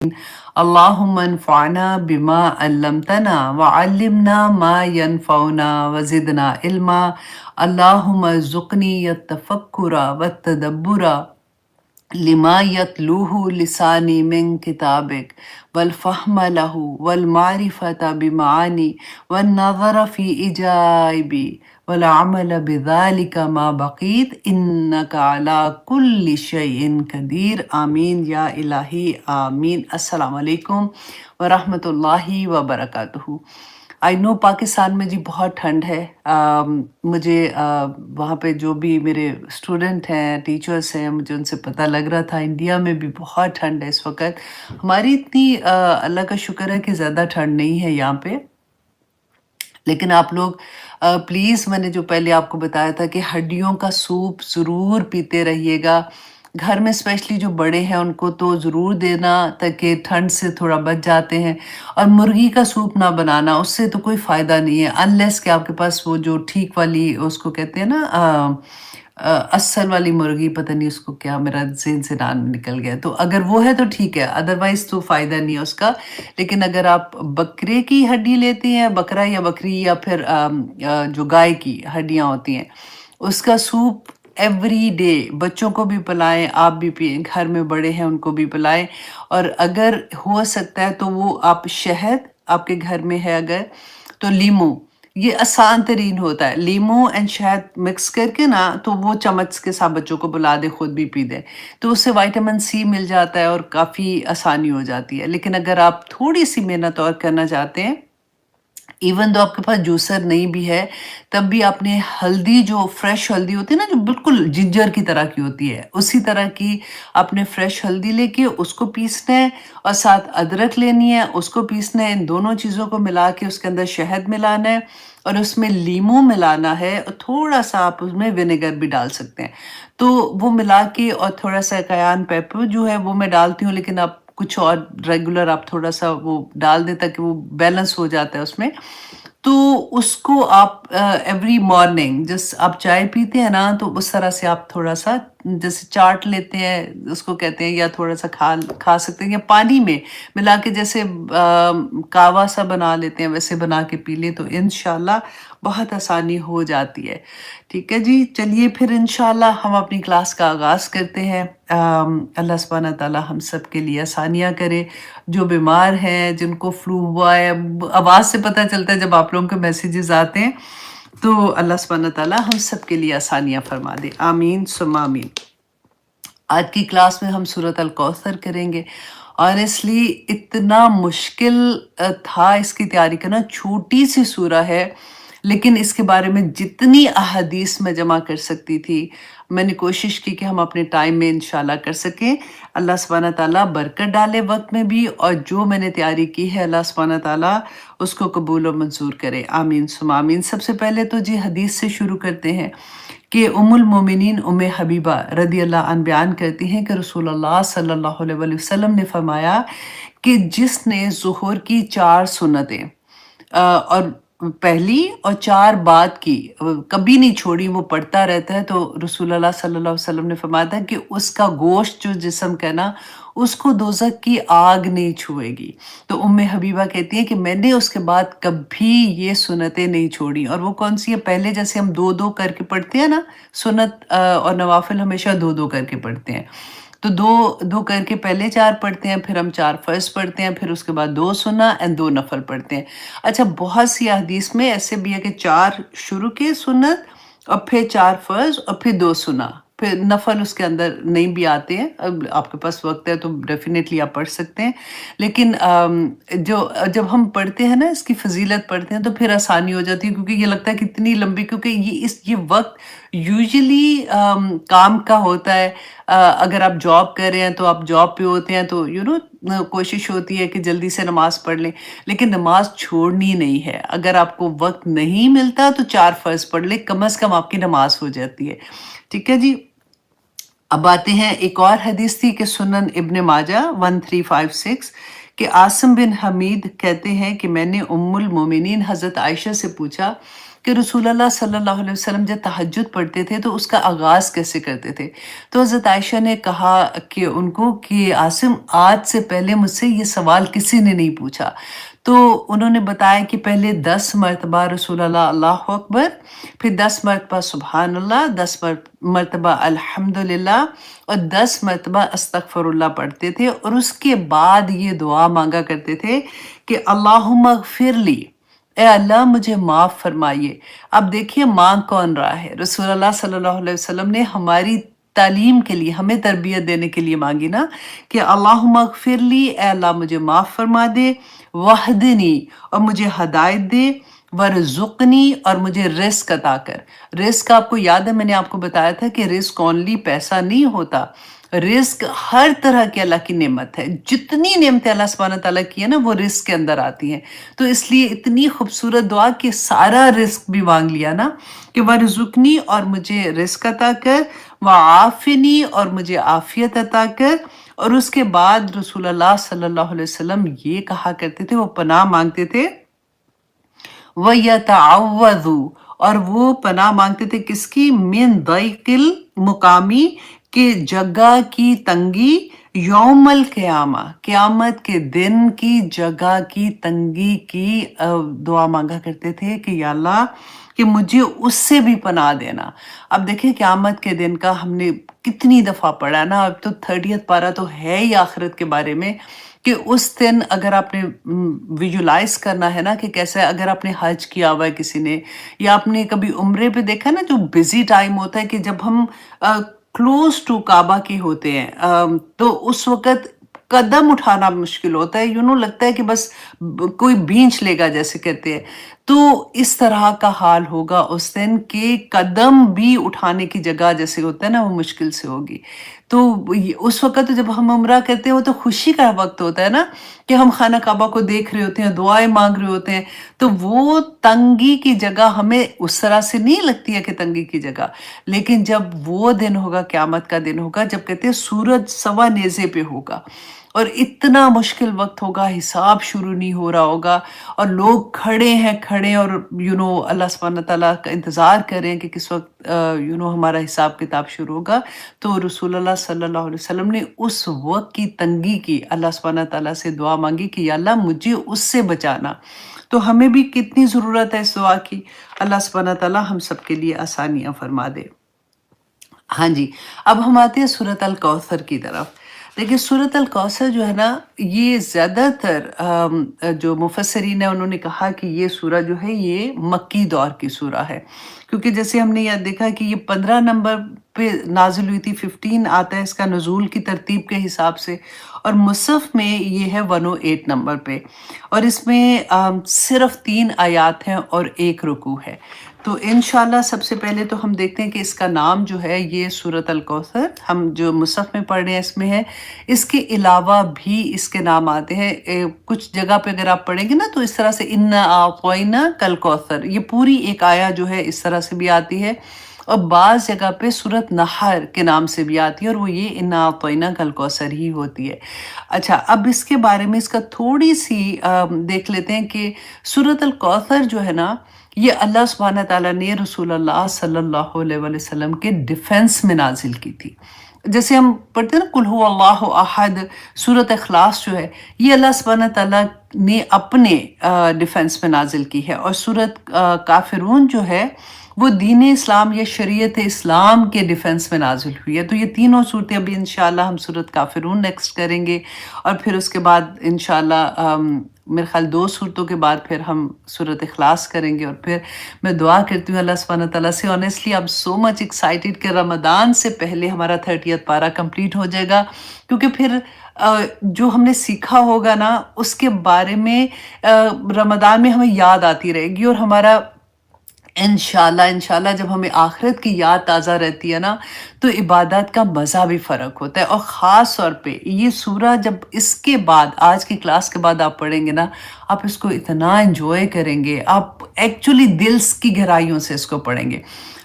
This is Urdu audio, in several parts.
اللهم انفعنا بما علمتنا وعلمنا ما ينفعنا وزدنا علما. اللهم ارزقني التفكر والتدبر لما يتلوه لساني من كتابك، والفهم له والمعرفة بمعاني، والنظر في إجائبي، والعمل بذلك ما بقيت إنك على كل شيء قدير. آمین یا الہی آمین. السلام علیکم ورحمۃ اللہ وبرکاتہ. آئی نو پاکستان میں جی بہت ٹھنڈ ہے. مجھے وہاں پہ جو بھی میرے اسٹوڈنٹ ہیں، ٹیچرس ہیں، مجھے ان سے پتہ لگ رہا تھا انڈیا میں بھی بہت ٹھنڈ ہے اس وقت. ہماری اتنی اللہ کا شکر ہے کہ زیادہ ٹھنڈ نہیں ہے یہاں پہ. لیکن آپ لوگ پلیز، میں نے جو پہلے آپ کو بتایا تھا کہ ہڈیوں کا سوپ ضرور پیتے رہیے گا. گھر میں اسپیشلی جو بڑے ہیں ان کو تو ضرور دینا تاکہ ٹھنڈ سے تھوڑا بچ جاتے ہیں. اور مرغی کا سوپ نہ بنانا، اس سے تو کوئی فائدہ نہیں ہے انلیس کہ آپ کے پاس وہ جو ٹھیک والی، اس کو کہتے ہیں نا اصل والی مرغی، پتہ نہیں اس کو کیا، میرا ذہن سے نام نکل گیا. تو اگر وہ ہے تو ٹھیک ہے، ادروائز تو فائدہ نہیں ہے اس کا. لیکن اگر آپ بکرے کی ہڈی لیتے ہیں، بکرا یا بکری، یا پھر جو گائے کی ہڈیاں ہوتی ہیں، اس کا سوپ ایوری ڈے بچوں کو بھی پلائیں، آپ بھی پئیں، گھر میں بڑے ہیں ان کو بھی پلائیں. اور اگر ہو سکتا ہے تو وہ آپ شہد آپ کے گھر میں ہے اگر تو لیمو، یہ آسان ترین ہوتا ہے. لیمو اینڈ شہد مکس کر کے نا، تو وہ چمچ کے ساتھ بچوں کو بلا دے، خود بھی پی دے، تو اس سے وائٹامن سی مل جاتا ہے اور کافی آسانی ہو جاتی ہے. لیکن اگر آپ تھوڑی سی محنت اور کرنا چاہتے ہیں، ایون دو آپ کے پاس جوسر نہیں بھی ہے، تب بھی آپ نے ہلدی، جو فریش ہلدی ہوتی ہے نا، جو بالکل جنجر کی طرح کی ہوتی ہے، اسی طرح کی آپ نے فریش ہلدی لے کے اس کو پیسنا ہے، اور ساتھ ادرک لینی ہے، اس کو پیسنا ہے. ان دونوں چیزوں کو ملا کے اس کے اندر شہد ملانا ہے، اور اس میں لیمو ملانا ہے، اور تھوڑا سا آپ اس میں ونیگر بھی ڈال سکتے ہیں. تو وہ ملا کے، اور تھوڑا سا کایان پیپر جو ہے وہ میں ڈالتی ہوں، لیکن آپ کچھ اور ریگولر آپ تھوڑا سا وہ ڈال دیں تاکہ وہ بیلنس ہو جاتا ہے اس میں. تو اس کو آپ ایوری مارننگ جس آپ چائے پیتے ہیں نا، تو اس طرح سے آپ تھوڑا سا جیسے چاٹ لیتے ہیں اس کو کہتے ہیں، یا تھوڑا سا کھا سکتے ہیں، یا پانی میں ملا کے جیسے کہوہ سا بنا لیتے ہیں ویسے بنا کے پی لیں، تو انشاءاللہ بہت آسانی ہو جاتی ہے. ٹھیک ہے جی، چلیے پھر انشاءاللہ ہم اپنی کلاس کا آغاز کرتے ہیں. اللہ سبحانہ تعالیٰ ہم سب کے لیے آسانیاں کرے. جو بیمار ہیں، جن کو فلو ہوا ہے، آواز سے پتہ چلتا ہے جب آپ لوگوں کے میسیجز آتے ہیں، تو اللہ سبحانہ تعالیٰ ہم سب کے لیے آسانیاں فرما دے. آمین ثم آمین. آج کی کلاس میں ہم سورۃ الکوثر کریں گے. آنیسٹلی اتنا مشکل تھا اس کی تیاری کرنا. چھوٹی سی سورہ ہے، لیکن اس کے بارے میں جتنی احادیث میں جمع کر سکتی تھی، میں نے کوشش کی کہ ہم اپنے ٹائم میں انشاءاللہ کر سکیں. اللہ سبحانہ تعالیٰ برکت ڈالے وقت میں بھی، اور جو میں نے تیاری کی ہے اللہ سبحانہ تعالیٰ اس کو قبول و منظور کرے. آمین ثم آمین. سب سے پہلے تو جی حدیث سے شروع کرتے ہیں کہ ام المومنین ام حبیبہ رضی اللہ عنہ بیان کرتی ہیں کہ رسول اللہ صلی اللہ علیہ وآلہ وسلم نے فرمایا کہ جس نے ظہر کی 4 سنتیں اور پہلی اور 4 بعد کی کبھی نہیں چھوڑی، وہ پڑھتا رہتا ہے، تو رسول اللہ صلی اللہ علیہ وسلم نے فرمایا تھا کہ اس کا گوشت جو جسم کا نا، اس کو دوزخ کی آگ نہیں چھوئے گی. تو ام حبیبہ کہتی ہیں کہ میں نے اس کے بعد کبھی یہ سنتیں نہیں چھوڑی. اور وہ کون سی ہے؟ پہلے جیسے ہم 2 کر کے پڑھتے ہیں نا، سنت اور نوافل ہمیشہ 2 کر کے پڑھتے ہیں. تو 2 کر کے پہلے 4 پڑھتے ہیں، پھر ہم 4 فرض پڑھتے ہیں، پھر اس کے بعد 2 سنت اینڈ 2 نفل پڑھتے ہیں. اچھا، بہت سی احادیث میں ایسے بھی ہے کہ 4 شروع کے سنت، اور پھر 4 فرض، اور پھر 2 سنت، پھر نفل اس کے اندر نہیں بھی آتے ہیں. اب آپ کے پاس وقت ہے تو ڈیفینیٹلی آپ پڑھ سکتے ہیں. لیکن جب ہم پڑھتے ہیں نا، اس کی فضیلت پڑھتے ہیں، تو پھر آسانی ہو جاتی ہے، کیونکہ یہ لگتا ہے کہ اتنی لمبی، کیونکہ یہ وقت یوزلی کام کا ہوتا ہے. اگر آپ جاب کر رہے ہیں تو آپ جاب پہ ہوتے ہیں، تو کوشش ہوتی ہے کہ جلدی سے نماز پڑھ لیں. لیکن نماز چھوڑنی نہیں ہے. اگر آپ کو وقت نہیں ملتا تو 4 فرض پڑھ لیں، کم از کم آپ کی نماز ہو جاتی ہے. ٹھیک ہے جی. اب آتے ہیں، ایک اور حدیث تھی کہ سنن ابن ماجہ 1356 کہ عاصم بن حمید کہتے ہیں کہ میں نے ام المومنین حضرت عائشہ سے پوچھا کہ رسول اللہ صلی اللہ علیہ وسلم جب تہجد پڑھتے تھے تو اس کا آغاز کیسے کرتے تھے۔ تو حضرت عائشہ نے کہا کہ ان کو کہ عاصم، آج سے پہلے مجھ سے یہ سوال کسی نے نہیں پوچھا۔ تو انہوں نے بتایا کہ پہلے 10 مرتبہ رسول اللہ اللہ اکبر، پھر 10 مرتبہ سبحان اللہ، 10 مرتبہ الحمدللہ اور 10 مرتبہ استغفر اللہ پڑھتے تھے، اور اس کے بعد یہ دعا مانگا کرتے تھے کہ اللہم اغفر لی، اے اللہ مجھے معاف فرمائیے۔ اب دیکھیے مانگ کون رہا ہے، رسول اللہ صلی اللہ علیہ وسلم نے ہماری تعلیم کے لیے، ہمیں تربیت دینے کے لیے مانگی نا کہ اللہم اغفر لی، اے اللہ مجھے معاف فرما دے، وحدنی اور مجھے ہدایت دے، ورزقنی اور مجھے رزق عطا کر۔ رزق آپ کو یاد ہے، میں نے آپ کو بتایا تھا کہ رزق اونلی پیسہ نہیں ہوتا، رزق ہر طرح کی اللہ کی نعمت ہے، جتنی نعمتیں اللہ سبحانہ تعالیٰ کی ہیں نا وہ رزق کے اندر آتی ہیں۔ تو اس لیے اتنی خوبصورت دعا کہ سارا رزق بھی مانگ لیا نا کہ ورزقنی اور مجھے رزق عطا کر، وعافنی اور مجھے عافیت عطا کر۔ اور اس کے بعد رسول اللہ صلی اللہ علیہ وسلم یہ کہا کرتے تھے، وہ پناہ مانگتے تھے، وَيَتَعَوَّذُ اور وہ پناہ مانگتے تھے کس کی؟ من ضیق المقامی، کہ جگہ کی تنگی، یوم القیامہ قیامت کے دن کی جگہ کی تنگی کی دعا مانگا کرتے تھے کہ یا اللہ کہ مجھے اس سے بھی پناہ دینا۔ اب دیکھیں قیامت کے دن کا ہم نے کتنی دفعہ پڑھا نا، اب تو 30th پارہ تو ہے ہی آخرت کے بارے میں، کہ اس دن اگر آپ نے ویژولائز کرنا ہے نا کہ کیسے، اگر آپ نے حج کیا ہوا ہے کسی نے، یا آپ نے کبھی عمرے پہ دیکھا نا جو بزی ٹائم ہوتا ہے کہ جب ہم کلوز ٹو کعبہ کی ہوتے ہیں، تو اس وقت قدم اٹھانا مشکل ہوتا ہے، لگتا ہے کہ بس کوئی بینچ لے گا جیسے کہتے ہیں۔ تو اس طرح کا حال ہوگا اس دن کہ قدم بھی اٹھانے کی جگہ جیسے ہوتا ہے نا وہ مشکل سے ہوگی۔ تو اس وقت جب ہم عمرہ کرتے ہیں وہ تو خوشی کا وقت ہوتا ہے نا کہ ہم خانہ کعبہ کو دیکھ رہے ہوتے ہیں، دعائیں مانگ رہے ہوتے ہیں، تو وہ تنگی کی جگہ ہمیں اس طرح سے نہیں لگتی ہے کہ تنگی کی جگہ، لیکن جب وہ دن ہوگا، قیامت کا دن ہوگا، جب کہتے ہیں سورج سوا نیزے پہ ہوگا اور اتنا مشکل وقت ہوگا، حساب شروع نہیں ہو رہا ہوگا اور لوگ کھڑے اور اللہ سبحانہ تعالیٰ کا انتظار کریں کہ کس وقت ہمارا حساب کتاب شروع ہوگا۔ تو رسول اللہ صلی اللہ علیہ وسلم نے اس وقت کی تنگی کی اللہ سبحانہ تعالیٰ سے دعا مانگی کہ یا اللہ مجھے اس سے بچانا۔ تو ہمیں بھی کتنی ضرورت ہے اس دعا کی، اللہ سبحانہ تعالیٰ ہم سب کے لیے آسانیاں فرما دے۔ ہاں جی، اب ہم آتے ہیں سورۃ الکوثر کی طرف۔ دیکھیے سورۃ الکوثر جو ہے نا، یہ زیادہ تر جو مفسرین ہیں انہوں نے کہا کہ یہ سورہ جو ہے یہ مکی دور کی سورہ ہے، کیونکہ جیسے ہم نے یہ دیکھا کہ یہ 15 نمبر پہ نازل ہوئی تھی، 15 آتا ہے اس کا نزول کی ترتیب کے حساب سے، اور مصحف میں یہ ہے 108 نمبر پہ، اور اس میں صرف 3 آیات ہیں اور 1 رکوع ہے۔ تو انشاءاللہ سب سے پہلے تو ہم دیکھتے ہیں کہ اس کا نام جو ہے یہ سورۃ الکوثر، ہم جو مصحف میں پڑھ رہے ہیں اس میں ہے، اس کے علاوہ بھی اس کے نام آتے ہیں۔ کچھ جگہ پہ اگر آپ پڑھیں گے نا تو اس طرح سے اِنَّا أَعْطَيْنَاكَ الْكَوْثَرَ، یہ پوری ایک آیا جو ہے اس طرح سے بھی آتی ہے، اور بعض جگہ پہ سورۃ نحر کے نام سے بھی آتی ہے، اور وہ یہ اِنَّا أَعْطَيْنَاكَ الْكَوْثَرَ ہی ہوتی ہے۔ اچھا، اب اس کے بارے میں اس کا تھوڑی سی دیکھ لیتے ہیں کہ سورۃ الکوثر جو ہے نا، یہ اللہ سبحانہ تعالیٰ نے رسول اللہ صلی اللہ علیہ وسلم کے ڈیفنس میں نازل کی تھی۔ جیسے ہم پڑھتے ہیں نا قل هو اللہ احد، سورۃ اخلاص جو ہے یہ اللہ سبحانہ تعالیٰ نے اپنے ڈیفنس میں نازل کی ہے، اور سورۃ کافرون جو ہے وہ دین اسلام یا شریعت اسلام کے ڈیفنس میں نازل ہوئی ہے۔ تو یہ تینوں صورتیں ابھی انشاءاللہ ہم سورۃ کافرون نیکسٹ کریں گے، اور پھر اس کے بعد انشاءاللہ میرے خیال 2 صورتوں کے بعد پھر ہم سورۃ اخلاص کریں گے، اور پھر میں دعا کرتی ہوں اللہ سبحانہ تعالیٰ سے، آنیسٹلی اب سو مچ ایکسائٹیڈ کہ رمضان سے پہلے ہمارا 30th پارہ کمپلیٹ ہو جائے گا، کیونکہ پھر جو ہم نے سیکھا ہوگا نا اس کے بارے میں رمضان میں ہمیں یاد آتی رہے گی، اور ہمارا انشاءاللہ جب ہمیں آخرت کی یاد تازہ رہتی ہے نا تو عبادات کا مزہ بھی فرق ہوتا ہے، اور خاص طور پہ یہ سورہ جب اس کے بعد آج کی کلاس کے بعد آپ پڑھیں گے نا، آپ اس کو اتنا انجوائے کریں گے، آپ ایکچولی دل کی گہرائیوں سے اس کو پڑھیں گے۔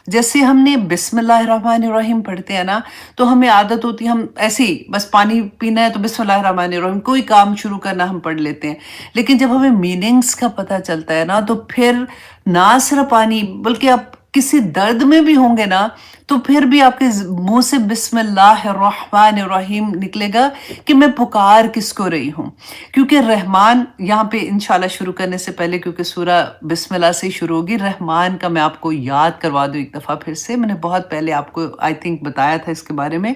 جیسے ہم نے بسم اللہ الرحمن الرحیم پڑھتے ہیں نا، تو ہمیں عادت ہوتی ہے ہم ایسے ہی بس پانی پینا ہے تو بسم اللہ الرحمن الرحیم، کوئی کام شروع کرنا ہم پڑھ لیتے ہیں. لیکن جب ہمیں میننگز کا پتہ چلتا ہے نا، تو پھر نہ صرف پانی بلکہ آپ کسی درد میں بھی ہوں گے نا، تو پھر بھی آپ کے منہ سے بسم اللہ الرحمن الرحیم نکلے گا کہ میں پکار کس کو رہی ہوں. کیونکہ رحمان یہاں پہ انشاءاللہ شروع کرنے سے پہلے، کیونکہ سورہ بسم اللہ سے ہی شروع ہوگی، رحمان کا میں آپ کو یاد کروا دوں ایک دفعہ پھر سے. میں نے بہت پہلے آپ کو آئی تھنک بتایا تھا اس کے بارے میں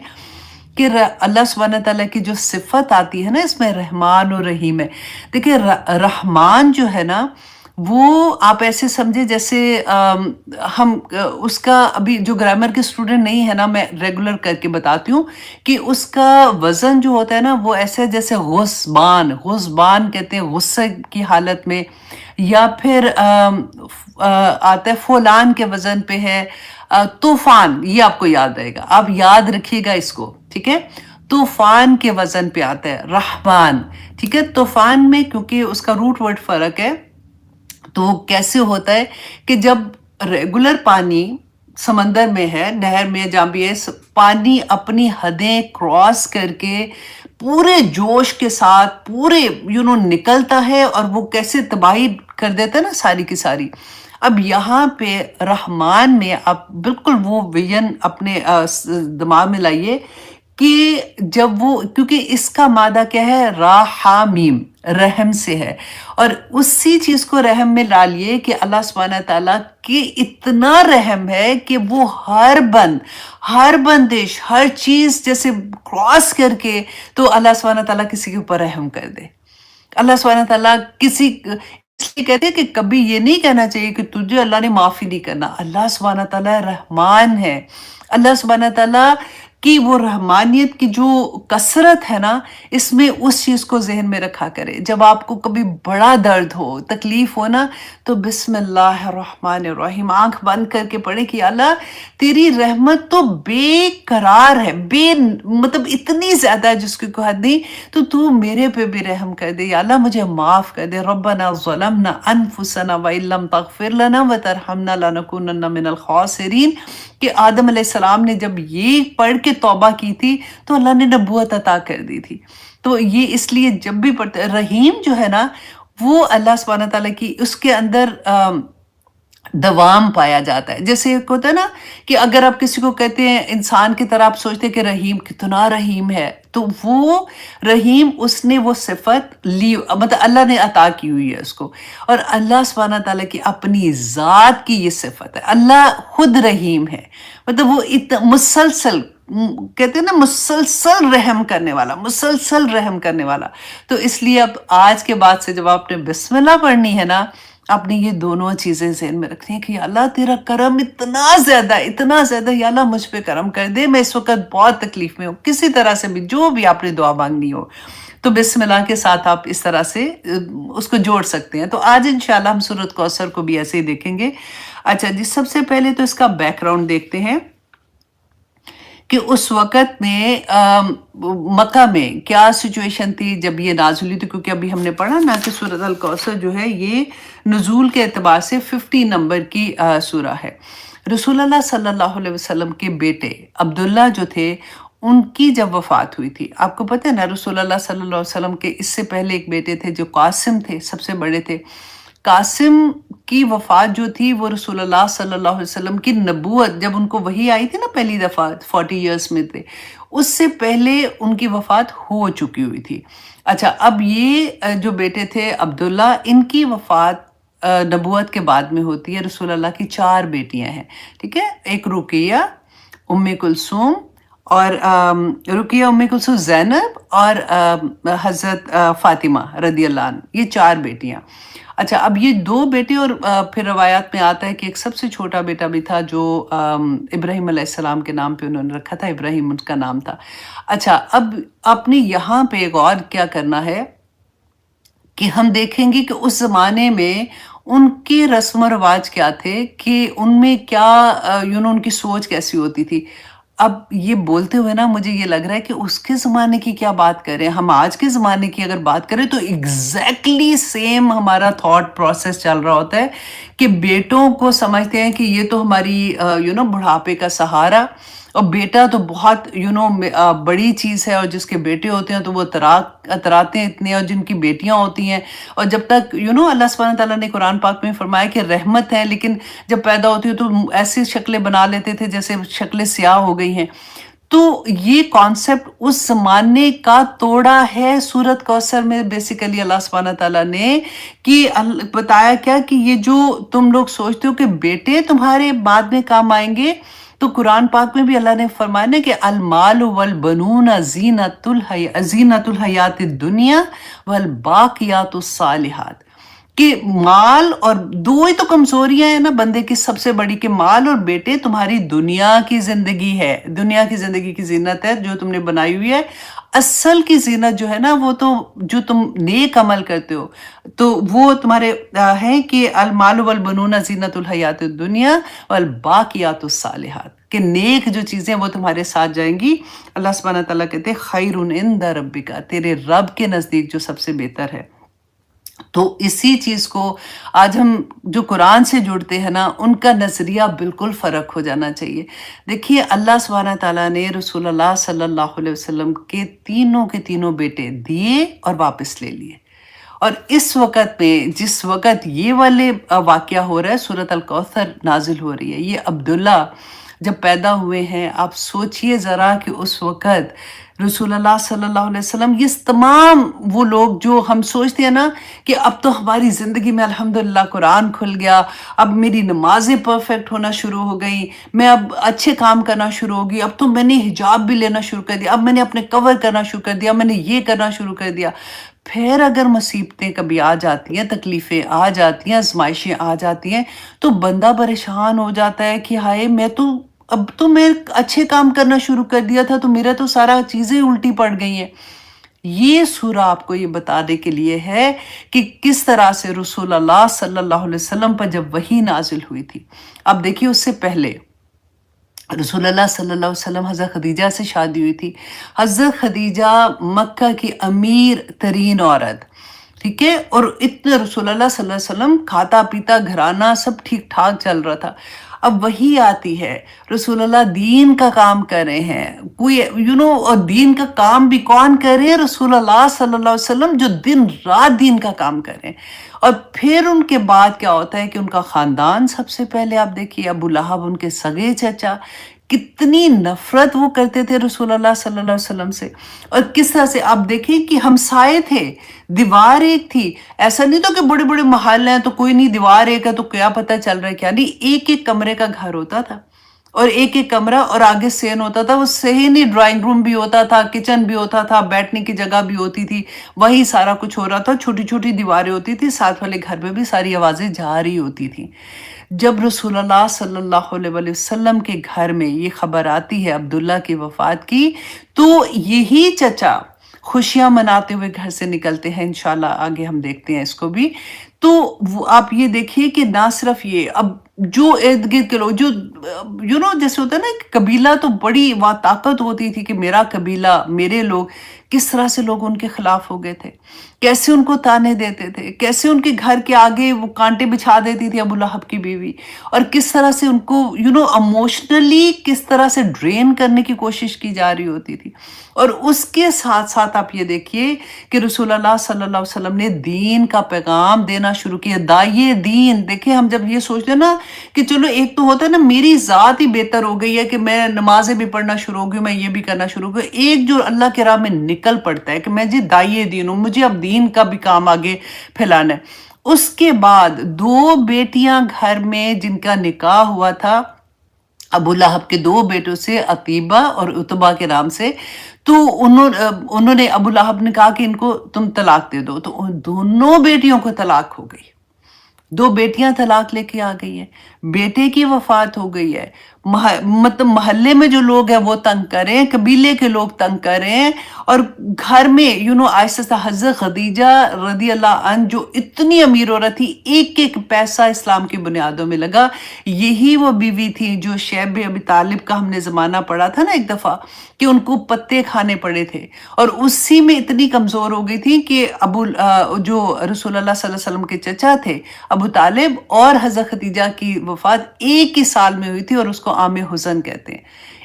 کہ اللہ سبحانہ تعالیٰ کی جو صفت آتی ہے نا اس میں رحمان اور رحیم ہے. دیکھیں رحمان جو ہے نا وہ آپ ایسے سمجھے جیسے ہم اس کا ابھی جو گرامر کے اسٹوڈنٹ نہیں ہے نا، میں ریگولر کر کے بتاتی ہوں کہ اس کا وزن جو ہوتا ہے نا وہ ایسے جیسے غصبان کہتے ہیں غصے کی حالت میں، یا پھر آتا ہے فولان کے وزن پہ ہے. طوفان، یہ آپ کو یاد رہے گا، آپ یاد رکھیے گا اس کو، ٹھیک ہے. طوفان کے وزن پہ آتا ہے رحمان، ٹھیک ہے. طوفان میں کیونکہ اس کا روٹ ورڈ فرق ہے، تو کیسے ہوتا ہے کہ جب ریگولر پانی سمندر میں ہے، نہر میں جہاں بھی ہے، پانی اپنی حدیں کراس کر کے پورے جوش کے ساتھ پورے نکلتا ہے اور وہ کیسے تباہی کر دیتا ہے نا ساری کی ساری. اب یہاں پہ رحمان میں آپ بالکل وہ ویژن اپنے دماغ میں لائیے کہ جب وہ، کیونکہ اس کا مادہ کیا ہے، راحمیم، رحم سے ہے، اور اسی چیز کو رحم میں ڈالیے کہ اللہ سبحانہ تعالیٰ کی اتنا رحم ہے کہ وہ ہر بندش، ہر چیز جیسے کراس کر کے تو اللہ سبحانہ تعالیٰ کسی کے اوپر رحم کر دے. اللہ سبحانہ تعالیٰ اس لیے کہتے ہیں کہ کبھی یہ نہیں کہنا چاہیے کہ تجھے اللہ نے معافی نہیں کرنا. اللہ سبحانہ تعالیٰ رحمان ہے. اللہ سبحانہ تعالیٰ کی وہ رحمانیت کی جو کثرت ہے نا، اس میں اس چیز کو ذہن میں رکھا کرے. جب آپ کو کبھی بڑا درد ہو، تکلیف ہو نا، تو بسم اللہ الرحمن الرحیم آنکھ بند کر کے پڑھے کہ اللہ تیری رحمت تو بے قرار ہے، مطلب اتنی زیادہ ہے جس کی کوئی حد نہیں، تو میرے پہ بھی رحم کر دے یا اللہ، مجھے معاف کر دے. ربنا ظلمنا انفسنا وان لم تغفر لنا وترحمنا لنکونن من الخاسرین. کہ آدم علیہ السلام نے جب یہ پڑھ کے توبہ کی تھی تو اللہ نے نبوت عطا کر دی تھی. تو یہ اس لیے جب بھی پڑھتے، رحیم جو ہے نا وہ اللہ سبحانہ تعالیٰ کی اس کے اندر دوام پایا جاتا ہے. جیسے ایک ہوتا ہے نا کہ اگر آپ کسی کو کہتے ہیں انسان کی طرح، آپ سوچتے ہیں کہ رحیم کتنا رحیم ہے، تو وہ رحیم اس نے وہ صفت لی، مطلب اللہ نے عطا کی ہوئی ہے اس کو. اور اللہ سبحانہ تعالیٰ کی اپنی ذات کی یہ صفت ہے، اللہ خود رحیم ہے. مطلب وہ مسلسل کہتے ہیں نا مسلسل رحم کرنے والا. تو اس لیے اب آج کے بعد سے جب آپ نے بسم اللہ پڑھنی ہے نا، آپ نے یہ دونوں چیزیں ذہن میں رکھنی ہے کہ یا اللہ تیرا کرم اتنا زیادہ یا اللہ مجھ پہ کرم کر دے، میں اس وقت بہت تکلیف میں ہوں، کسی طرح سے بھی جو بھی آپ نے دعا مانگنی ہو تو بسم اللہ کے ساتھ آپ اس طرح سے اس کو جوڑ سکتے ہیں. تو آج انشاءاللہ ہم سورۃ کوثر کو بھی ایسے ہی دیکھیں گے. اچھا جی، سب سے پہلے تو اس کا بیک گراؤنڈ دیکھتے ہیں کہ اس وقت میں مکہ میں کیا سچویشن تھی جب یہ نازل ہوئی تھی. کیونکہ ابھی ہم نے پڑھا نا کہ سورۃ الکوثر جو ہے یہ نزول کے اعتبار سے 50 نمبر کی سورہ ہے. رسول اللہ صلی اللہ علیہ وسلم کے بیٹے عبداللہ جو تھے، ان کی جب وفات ہوئی تھی، آپ کو پتہ ہے نا رسول اللہ صلی اللہ علیہ وسلم کے اس سے پہلے ایک بیٹے تھے جو قاسم تھے، سب سے بڑے تھے. قاسم کی وفات جو تھی وہ رسول اللہ صلی اللہ علیہ وسلم کی نبوت جب ان کو وحی آئی تھی نا پہلی دفعہ 40 ایئرس میں تھے، اس سے پہلے ان کی وفات ہو چکی ہوئی تھی. اچھا، اب یہ جو بیٹے تھے عبداللہ، ان کی وفات نبوت کے بعد میں ہوتی ہے. رسول اللہ کی 4 بیٹیاں ہیں، ٹھیک ہے. ایک رقیہ، ام کلثوم، اور رقیہ، ام کلثوم، زینب اور حضرت فاطمہ رضی اللہ عنہ، یہ 4 بیٹیاں. اچھا، اب یہ 2 بیٹے، اور پھر روایات میں آتا ہے کہ ایک سب سے چھوٹا بیٹا بھی تھا جو ابراہیم علیہ السلام کے نام پہ انہوں نے رکھا تھا، ابراہیم ان کا نام تھا. اچھا، اب آپ نے یہاں پہ غور کیا کرنا ہے کہ ہم دیکھیں گے کہ اس زمانے میں ان کے رسم و رواج کیا تھے، کہ ان میں کیا ان کی سوچ کیسی ہوتی تھی. اب یہ بولتے ہوئے نا مجھے یہ لگ رہا ہے کہ اس کے زمانے کی کیا بات کریں، ہم آج کے زمانے کی اگر بات کریں تو ایگزیکٹلی سیم ہمارا تھاٹ پروسیس چل رہا ہوتا ہے کہ بیٹوں کو سمجھتے ہیں کہ یہ تو ہماری بڑھاپے کا سہارا، اور بیٹا تو بہت بڑی چیز ہے، اور جس کے بیٹے ہوتے ہیں تو وہ اتراتے ہیں اتنے، اور جن کی بیٹیاں ہوتی ہیں، اور جب تک اللہ سبحانہ تعالیٰ نے قرآن پاک میں فرمایا کہ رحمت ہے، لیکن جب پیدا ہوتی ہے تو ایسی شکلیں بنا لیتے تھے جیسے شکلیں سیاہ ہو گئی ہیں۔ تو یہ کانسیپٹ اس زمانے کا توڑا ہے سورت کوثر میں بیسیکلی اللہ سبحانہ تعالیٰ نے، کہ بتایا کیا کہ یہ جو تم لوگ سوچتے ہو کہ بیٹے تمہارے بعد میں کام آئیں گے، تو قرآن پاک میں بھی اللہ نے فرمایا نا کہ المال والبنون زینت الحیات الدنیا والباقیات الصالحات، کہ مال، اور دو ہی تو کمزوریاں ہیں نا بندے کی سب سے بڑی، کہ مال اور بیٹے تمہاری دنیا کی زندگی ہے، دنیا کی زندگی کی زینت ہے جو تم نے بنائی ہوئی ہے۔ اصل کی زینت جو ہے نا وہ تو جو تم نیک عمل کرتے ہو تو وہ تمہارے ہیں کہ المال والبنون زینت الحیات الدنیا والباقیات الصالحات، کہ نیک جو چیزیں وہ تمہارے ساتھ جائیں گی۔ اللہ سبحانہ تعالیٰ کہتے ہیں خیر عند ربک، تیرے رب کے نزدیک جو سب سے بہتر ہے۔ تو اسی چیز کو آج ہم جو قرآن سے جڑتے ہیں نا ان کا نظریہ بالکل فرق ہو جانا چاہیے۔ دیکھیے اللہ سبحانہ تعالیٰ نے رسول اللہ صلی اللہ علیہ وسلم کے تینوں بیٹے دیے اور واپس لے لیے، اور اس وقت میں جس وقت یہ والے واقعہ ہو رہا ہے، سورۃ الکوثر نازل ہو رہی ہے، یہ عبداللہ جب پیدا ہوئے ہیں، آپ سوچئے ذرا کہ اس وقت رسول اللہ صلی اللہ علیہ وسلم، یہ تمام وہ لوگ جو ہم سوچتے ہیں نا کہ اب تو ہماری زندگی میں الحمدللہ قرآن کھل گیا، اب میری نمازیں پرفیکٹ ہونا شروع ہو گئیں، میں اب اچھے کام کرنا شروع ہو گئی، اب تو میں نے حجاب بھی لینا شروع کر دیا، اب میں نے اپنے کور کرنا شروع کر دیا، میں نے یہ کرنا شروع کر دیا۔ پھر اگر مصیبتیں کبھی آ جاتی ہیں، تکلیفیں آ جاتی ہیں، آزمائشیں آ جاتی ہیں، تو بندہ پریشان ہو جاتا ہے کہ ہائے اب تو میں اچھے کام کرنا شروع کر دیا تھا تو میرا تو سارا چیزیں الٹی پڑ گئی ہیں۔ یہ سورہ آپ کو یہ بتانے کے لیے ہے کہ کس طرح سے رسول اللہ صلی اللہ علیہ وسلم پر جب وحی نازل ہوئی تھی۔ اب دیکھیے اس سے پہلے رسول اللہ صلی اللہ علیہ وسلم حضرت خدیجہ سے شادی ہوئی تھی۔ حضرت خدیجہ مکہ کی امیر ترین عورت، ٹھیک ہے، اور اتنے رسول اللہ صلی اللہ علیہ وسلم کھاتا پیتا گھرانہ سب ٹھیک ٹھاک چل رہا تھا۔ اب وہی آتی ہے، رسول اللہ دین کا کام کر رہے ہیں، کوئی اور دین کا کام بھی کون کر رہے ہیں؟ رسول اللہ صلی اللہ علیہ وسلم، جو دن رات دین کا کام کر رہے ہیں۔ اور پھر ان کے بعد کیا ہوتا ہے کہ ان کا خاندان سب سے پہلے آپ دیکھیے ابو لہب، ان کے سگے چچا، کتنی نفرت وہ کرتے تھے رسول اللہ صلی اللہ علیہ وسلم سے، اور کس طرح سے آپ دیکھیں کہ ہمسائے تھے، دیوار ایک تھی، ایسا نہیں تو کہ بڑے بڑے محل ہیں تو کوئی نہیں، دیوار ایک ہے تو کیا پتہ چل رہا ہے کیا نہیں، ایک ایک کمرے کا گھر ہوتا تھا، اور ایک ایک کمرہ، اور آگے سین ہوتا تھا، وہ صحیح نہیں، ڈرائنگ روم بھی ہوتا تھا، کچن بھی ہوتا تھا، بیٹھنے کی جگہ بھی ہوتی تھی، وہی سارا کچھ ہو رہا تھا، چھوٹی چھوٹی دیواریں ہوتی تھی، ساتھ والے گھر میں بھی ساری آوازیں جا رہی ہوتی تھیں۔ جب رسول اللہ صلی اللہ علیہ وسلم کے گھر میں یہ خبر آتی ہے عبداللہ کی وفات کی، تو یہی چچا خوشیاں مناتے ہوئے گھر سے نکلتے ہیں، انشاءاللہ آگے ہم دیکھتے ہیں اس کو بھی۔ تو آپ یہ دیکھیے کہ نہ صرف یہ، اب جو ارد گرد کے لوگ جو جیسے ہوتا ہے نا کہ قبیلہ تو بڑی وہاں طاقت ہوتی تھی کہ میرا قبیلہ، میرے لوگ، کس طرح سے لوگ ان کے خلاف ہو گئے تھے، کیسے ان کو تانے دیتے تھے، کیسے ان کے گھر کے آگے وہ کانٹے بچھا دیتی تھی ابو لہب کی بیوی، اور کس طرح سے ان کو ایموشنلی کس طرح سے ڈرین کرنے کی کوشش کی جا رہی ہوتی تھی۔ اور اس کے ساتھ ساتھ آپ یہ دیکھیے کہ رسول اللہ صلی اللہ علیہ وسلم نے دین کا پیغام دینا شروع کیا، داعیے دین۔ دیکھیں ہم جب یہ سوچتے ہیں نا کہ چلو ایک تو ہوتا ہے نا میری ذات ہی بہتر ہو گئی ہے کہ میں نمازیں بھی پڑھنا شروع ہو گئی، میں یہ بھی کرنا شروع ہو گئی، ایک جو اللہ کے راہ میں نکل پڑتا ہے کہ میں جی داعیے دین ہوں، مجھے اب دین کا بھی کام آگے پھیلانا ہے۔ اس کے بعد 2 بیٹیاں گھر میں جن کا نکاح ہوا تھا ابو لہب کے 2 بیٹوں سے، عتیبہ اور عتبہ کے نام سے، تو انہوں نے ابو لہب نے کہا کہ ان کو تم طلاق دے دو، تو ان دونوں بیٹیوں کو طلاق ہو گئی، 2 بیٹیاں طلاق لے کے آ گئی ہیں، بیٹے کی وفات ہو گئی ہے، مطلب محلے میں جو لوگ ہیں وہ تنگ کریں، قبیلے کے لوگ تنگ کریں، اور گھر میں آہستہ حضرت خدیجہ رضی اللہ عنہ جو اتنی امیر عورت تھی، ایک ایک پیسہ اسلام کی بنیادوں میں لگا. یہی وہ بیوی تھی جو شیب ابی طالب کا ہم نے زمانہ پڑھا تھا نا ایک دفعہ، کہ ان کو پتے کھانے پڑے تھے، اور اسی میں اتنی کمزور ہو گئی تھی کہ جو رسول اللہ صلی اللہ علیہ وسلم کے چچا تھے ابو طالب، اور حضرت خدیجہ کی وفات ایک ہی سال میں ہوئی تھی، اور اس کو عام حزن کہتے ہیں.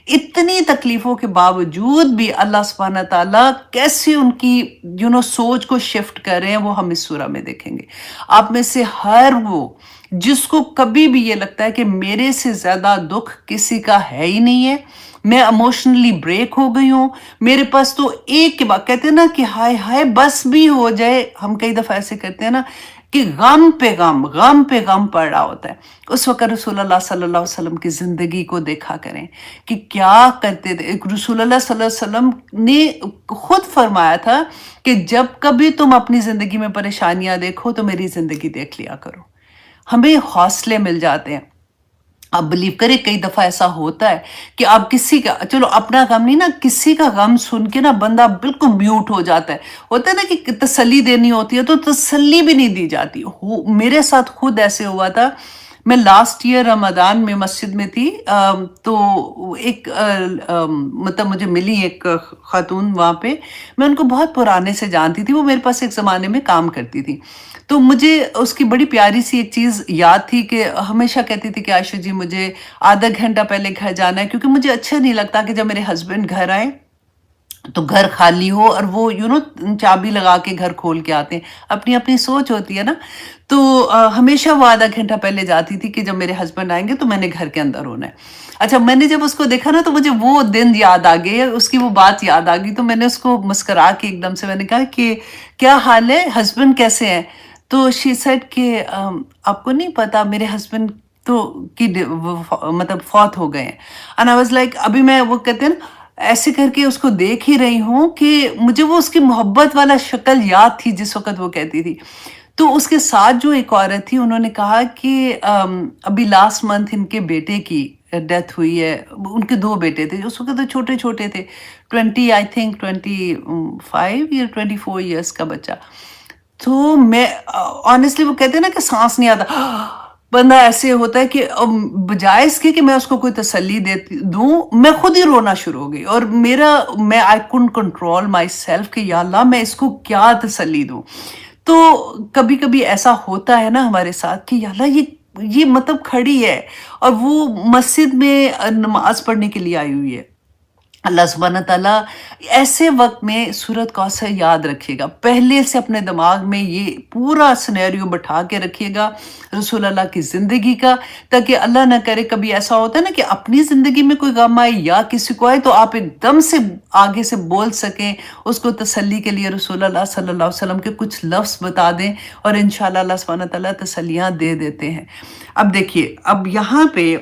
اتنی تکلیفوں کے باوجود بھی اللہ سبحانہ تعالیٰ کیسے ان کی سوچ کو شفٹ کر رہے ہیں، وہ ہم اس سورہ میں دیکھیں گے. آپ میں سے ہر وہ جس کو کبھی بھی یہ لگتا ہے کہ میرے سے زیادہ دکھ کسی کا ہے ہی نہیں ہے، میں ایموشنلی بریک ہو گئی ہوں، میرے پاس تو ایک کے بعد کہتے ہیں نا کہ ہائے ہائے بس بھی ہو جائے. ہم کئی دفعہ ایسے کرتے ہیں نا کہ غم پہ غم پڑ رہا ہوتا ہے. اس وقت رسول اللہ صلی اللہ علیہ وسلم کی زندگی کو دیکھا کریں کہ کیا کرتے تھے. رسول اللہ صلی اللہ علیہ وسلم نے خود فرمایا تھا کہ جب کبھی تم اپنی زندگی میں پریشانیاں دیکھو تو میری زندگی دیکھ لیا کرو. ہمیں حوصلے مل جاتے ہیں. آپ بلیو کریں کئی دفعہ ایسا ہوتا ہے کہ آپ کسی کا، چلو اپنا غم نہیں نا، کسی کا غم سن کے نا بندہ بالکل میوٹ ہو جاتا ہے. ہوتا ہے نا کہ تسلی دینی ہوتی ہے تو تسلی بھی نہیں دی جاتی. میرے ساتھ خود ایسے ہوا تھا. میں لاسٹ ایئر رمضان میں مسجد میں تھی، تو ایک مطلب مجھے ملی ایک خاتون وہاں پہ. میں ان کو بہت پرانے سے جانتی تھی، وہ میرے پاس ایک زمانے میں کام کرتی تھی. تو مجھے اس کی بڑی پیاری سی ایک چیز یاد تھی کہ ہمیشہ کہتی تھی کہ عائشہ جی مجھے آدھا گھنٹہ پہلے گھر جانا ہے، کیونکہ مجھے اچھا نہیں لگتا کہ جب میرے ہسبینڈ گھر آئیں تو گھر خالی ہو اور وہ چابی لگا کے گھر کھول کے آتے ہیں. اپنی اپنی سوچ ہوتی ہے نا. تو ہمیشہ وہ آدھا گھنٹہ پہلے جاتی تھی کہ جب میرے ہسبینڈ آئیں گے تو میں نے گھر کے اندر ہونا ہے. اچھا، میں نے جب اس کو دیکھا نا تو مجھے وہ دن یاد آ گئے، اس کی وہ بات یاد آ گئی. تو میں نے اس کو مسکرا کے ایک دم سے میں نے کہا کہ کیا حال ہے، ہسبینڈ کیسے ہیں؟ تو شی سیڈ کہ آپ کو نہیں پتا میرے ہسبینڈ تو مطلب فوت ہو گئے ہیں. اینڈ آئی واز لائک، ابھی میں وہ کہتے ہیں نا ایسے کر کے اس کو دیکھ ہی رہی ہوں کہ مجھے وہ اس کی محبت والا شکل یاد تھی جس وقت وہ کہتی تھی. تو اس کے ساتھ جو ایک عورت تھی، انہوں نے کہا کہ ابھی لاسٹ منتھ ان کے بیٹے کی ڈیتھ ہوئی ہے. ان کے 2 بیٹے تھے، اس وقت تو چھوٹے چھوٹے تھے، 25 یا 24 ایئرس کا بچہ. تو میں آنیسٹلی، وہ کہتے ہیں نا کہ سانس نہیں آتا، بندہ ایسے ہوتا ہے کہ بجائے اس کے کہ میں اس کو کوئی تسلی دوں، میں خود ہی رونا شروع ہو گئی. اور میں آئی کونٹ کنٹرول مائی سیلف کہ یا اللہ میں اس کو کیا تسلی دوں. تو کبھی کبھی ایسا ہوتا ہے نا ہمارے ساتھ کہ یا اللہ یہ مطلب کھڑی ہے اور وہ مسجد میں نماز پڑھنے کے لیے آئی ہوئی ہے. اللہ سبحانہ تعالیٰ ایسے وقت میں سورۃ کوثر یاد رکھیے گا. پہلے سے اپنے دماغ میں یہ پورا سینیریو بٹھا کے رکھیے گا رسول اللہ کی زندگی کا، تاکہ اللہ نہ کرے کبھی ایسا ہوتا ہے نا کہ اپنی زندگی میں کوئی غم آئے یا کسی کو آئے تو آپ ایک دم سے آگے سے بول سکیں اس کو تسلی کے لیے. رسول اللہ صلی اللہ علیہ وسلم کے کچھ لفظ بتا دیں اور انشاءاللہ اللہ سبحانہ تعالیٰ تسلیاں دے دیتے ہیں. اب دیکھیے، اب یہاں پہ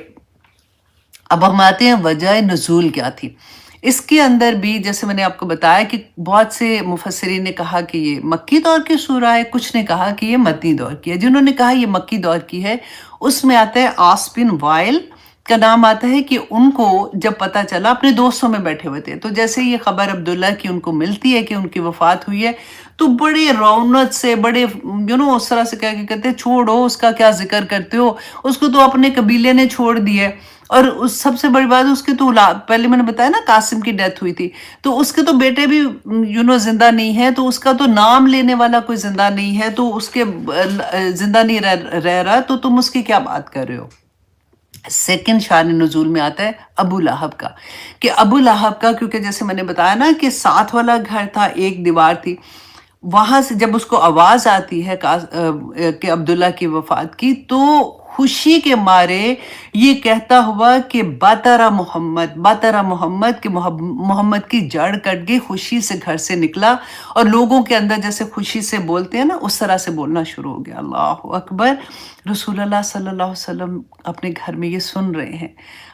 اب ہم آتے ہیں وجہ نزول کیا تھی. اس کے اندر بھی جیسے میں نے آپ کو بتایا کہ بہت سے مفسرین نے کہا کہ یہ مکی دور کی سورہ ہے، کچھ نے کہا کہ یہ مدنی دور کی ہے. جنہوں نے کہا یہ مکی دور کی ہے، اس میں آتا ہے عاص بن وائل کا نام آتا ہے کہ ان کو جب پتہ چلا، اپنے دوستوں میں بیٹھے ہوئے تھے، تو جیسے یہ خبر عبداللہ کی ان کو ملتی ہے کہ ان کی وفات ہوئی ہے، تو بڑے رونق سے، بڑے اس طرح سے کہتے ہیں چھوڑو اس کا کیا ذکر کرتے ہو، اس کو تو اپنے قبیلے نے چھوڑ دیا ہے. اور سب سے بڑی بات اس کے تو پہلے میں نے بتایا نا قاسم کی ڈیتھ ہوئی تھی، تو اس کے تو بیٹے بھی زندہ نہیں ہے، تو اس کا تو نام لینے والا کوئی زندہ نہیں ہے، تو اس کے زندہ نہیں رہ رہا، تو تم اس کی کیا بات کر رہے ہو. سیکنڈ شان نزول میں آتا ہے ابو لہب کا، کہ ابو لہب کا کیونکہ جیسے میں نے بتایا نا کہ 7 والا گھر تھا، ایک دیوار تھی، وہاں سے جب اس کو آواز آتی ہے کہ عبداللہ کی وفات کی، تو خوشی کے مارے یہ کہتا ہوا کہ باترا محمد کہ محمد کی جڑ کٹ گئی، خوشی سے گھر سے نکلا اور لوگوں کے اندر جیسے خوشی سے بولتے ہیں نا اس طرح سے بولنا شروع ہو گیا. اللہ اکبر. رسول اللہ صلی اللہ علیہ وسلم اپنے گھر میں یہ سن رہے ہیں.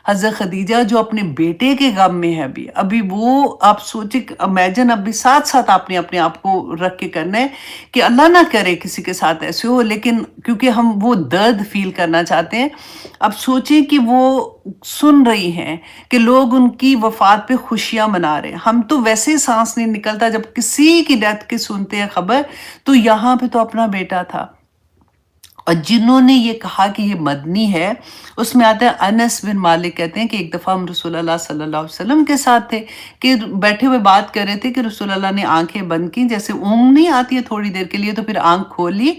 حضرت خدیجہ جو اپنے بیٹے کے غم میں ہے ابھی وہ آپ سوچیں، امیجن ابھی ساتھ ساتھ آپ نے اپنے آپ کو رکھ کے کرنا ہے کہ اللہ نہ کرے کسی کے ساتھ ایسے ہو، لیکن کیونکہ ہم وہ درد فیل کرنا کرنا چاہتے ہیں. اب سوچیں کہ وہ سن رہی ہیں کہ لوگ ان کی وفات پہ خوشیاں منا رہے ہیں. ہم تو ویسے ہی سانس نہیں نکلتا جب کسی کی ڈیتھ کی سنتے ہیں خبر. تو یہاں پہ تو اپنا بیٹا تھا. اور جنہوں نے یہ کہا کہ یہ مدنی ہے، اس میں آتا ہے انس بن مالک کہتے ہیں کہ ایک دفعہ ہم رسول اللہ صلی اللہ علیہ وسلم کے ساتھ تھے کہ بیٹھے ہوئے بات کر رہے تھے کہ رسول اللہ نے آنکھیں بند کی، جیسے اونگ نہیں آتی ہے تھوڑی دیر کے لیے، تو پھر آنکھ کھولی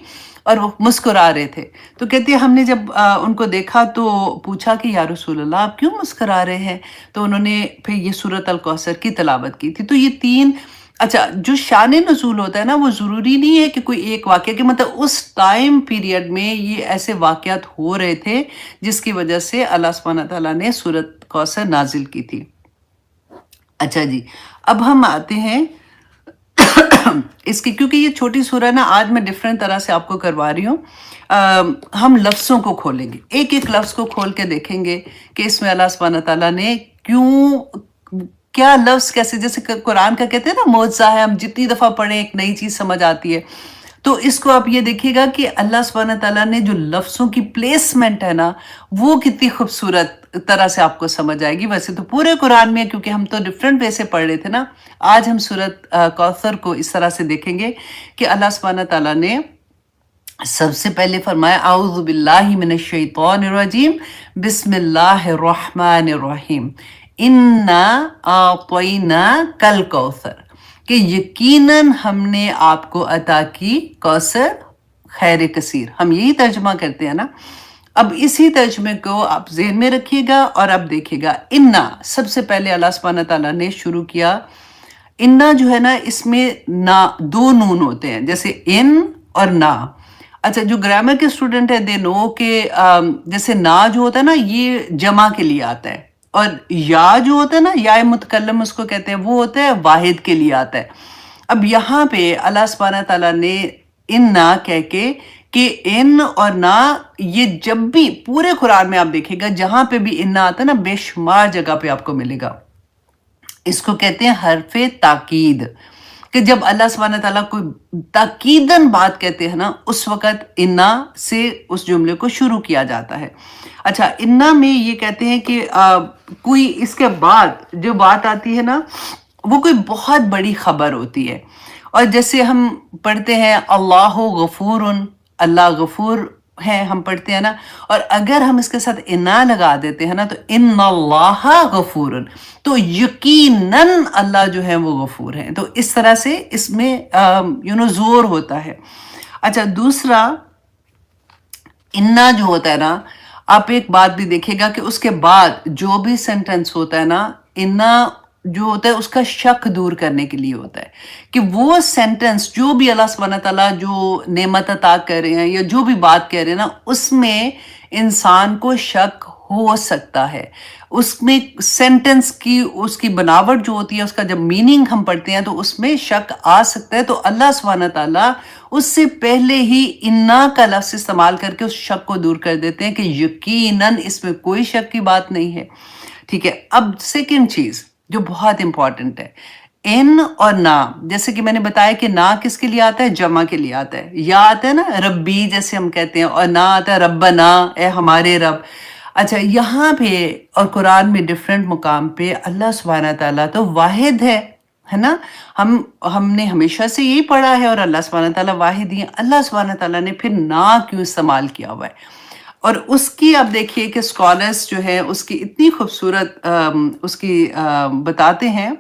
اور وہ مسکرا رہے تھے. تو کہتے ہیں ہم نے جب ان کو دیکھا تو پوچھا کہ یا رسول اللہ آپ کیوں مسکرا رہے ہیں؟ تو انہوں نے پھر یہ سورۃ الکوثر کی تلاوت کی تھی. تو یہ تین اچھا جو شان نزول ہوتا ہے نا، وہ ضروری نہیں ہے کہ کوئی ایک واقعہ کہ مطلب اس ٹائم پیریڈ میں یہ ایسے واقعات ہو رہے تھے جس کی وجہ سے اللہ سبحانہ تعالیٰ نے سورۃ کوثر نازل کی تھی. اچھا جی، اب ہم آتے ہیں اس کی، کیونکہ یہ چھوٹی سورہ نا آج میں ڈیفرنٹ طرح سے آپ کو کروا رہی ہوں. ہم لفظوں کو کھولیں گے، ایک ایک لفظ کو کھول کے دیکھیں گے کہ اس میں اللہ سبحانہ تعالیٰ نے کیا لفظ کیسے، جیسے قرآن کا کہتے ہیں نا معجزہ ہے، ہم جتنی دفعہ پڑھیں ایک نئی چیز سمجھ آتی ہے. تو اس کو آپ یہ دیکھیے گا کہ اللہ سبحانہ تعالیٰ نے جو لفظوں کی پلیسمنٹ ہے نا، وہ کتنی خوبصورت طرح سے آپ کو سمجھ آئے گی. ویسے تو پورے قرآن میں، کیونکہ ہم تو ڈیفرنٹ وے سے پڑھ رہے تھے نا، آج ہم سورۃ کوثر کو اس طرح سے دیکھیں گے کہ اللہ سبحانہ تعالیٰ نے سب سے پہلے فرمایا اعوذ باللہ من الشیطان الرجیم بسم اللہ الرحمن الرحیم انا اعطیناک الکوثر، کہ یقیناً ہم نے آپ کو عطا کی کوثر خیر کثیر. ہم یہی ترجمہ کرتے ہیں نا. اب اسی ترجمے کو آپ ذہن میں رکھیے گا اور اب دیکھیے گا انا سب سے پہلے اللہ سبحانہ تعالیٰ نے شروع کیا. انا جو ہے نا، اس میں نا دو نون ہوتے ہیں، جیسے ان اور نا. اچھا جو گرامر کے اسٹوڈنٹ ہیں دے نو کہ جیسے نا جو ہوتا ہے نا یہ جمع کے لیے آتا ہے، اور یا جو ہوتا ہے نا یا متکلم اس کو کہتے ہیں، وہ ہوتا ہے واحد کے لیے آتا ہے. اب یہاں پہ اللہ سبحانہ تعالیٰ نے ان نا کہہ کے کہ ان اور نا، یہ جب بھی پورے قرآن میں آپ دیکھیں گا جہاں پہ بھی ان نا آتا ہے نا، بے شمار جگہ پہ آپ کو ملے گا. اس کو کہتے ہیں حرف تاکید، کہ جب اللہ سبحانہ تعالیٰ کوئی تاکیداً بات کہتے ہیں نا، اس وقت انا سے اس جملے کو شروع کیا جاتا ہے. اچھا انا میں یہ کہتے ہیں کہ کوئی اس کے بعد جو بات آتی ہے نا، وہ کوئی بہت بڑی خبر ہوتی ہے. اور جیسے ہم پڑھتے ہیں اللہ غفور، اللہ غفور ہے، ہم پڑھتے ہیں نا، اور اگر ہم اس کے ساتھ انا لگا دیتے ہیں نا تو ان اللہ غفور، تو یقیناً اللہ جو ہے وہ غفور ہے. تو اس طرح سے اس میں زور ہوتا ہے. اچھا دوسرا انا جو ہوتا ہے نا، آپ ایک بات بھی دیکھیے گا کہ اس کے بعد جو بھی سینٹنس ہوتا ہے نا، انا جو ہوتا ہے اس کا شک دور کرنے کے لیے ہوتا ہے کہ وہ سینٹنس جو بھی اللہ سبحانہ تعالیٰ جو نعمت عطا کر رہے ہیں یا جو بھی بات کہہ رہے ہیں نا، اس میں انسان کو شک ہو سکتا ہے. اس میں سینٹنس کی اس کی بناوٹ جو ہوتی ہے، اس کا جب میننگ ہم پڑھتے ہیں تو اس میں شک آ سکتا ہے. تو اللہ سبحانہ تعالیٰ اس سے پہلے ہی انا کا لفظ استعمال کر کے اس شک کو دور کر دیتے ہیں کہ یقیناً اس میں کوئی شک کی بات نہیں ہے. ٹھیک ہے. اب سیکنڈ چیز جو بہت امپورٹنٹ ہے، ان اور نا، جیسے کہ میں نے بتایا کہ نا کس کے لیے آتا ہے؟ جمع کے لیے آتا ہے. یا آتا ہے نا ربی جیسے ہم کہتے ہیں، اور نا آتا ہے ربنا، اے ہمارے رب. اچھا یہاں پہ اور قرآن میں ڈیفرنٹ مقام پہ اللہ سبحانہ تعالیٰ تو واحد ہے نا. ہم نے ہمیشہ سے یہی پڑھا ہے، اور اللہ سبحانہ تعالیٰ واحد ہی ہے. اللہ سبحانہ تعالیٰ نے پھر نا کیوں استعمال کیا ہوا ہے؟ اور اس کی اب دیکھیے کہ اسکالرس جو ہے اس کی اتنی خوبصورت اس کی بتاتے ہیں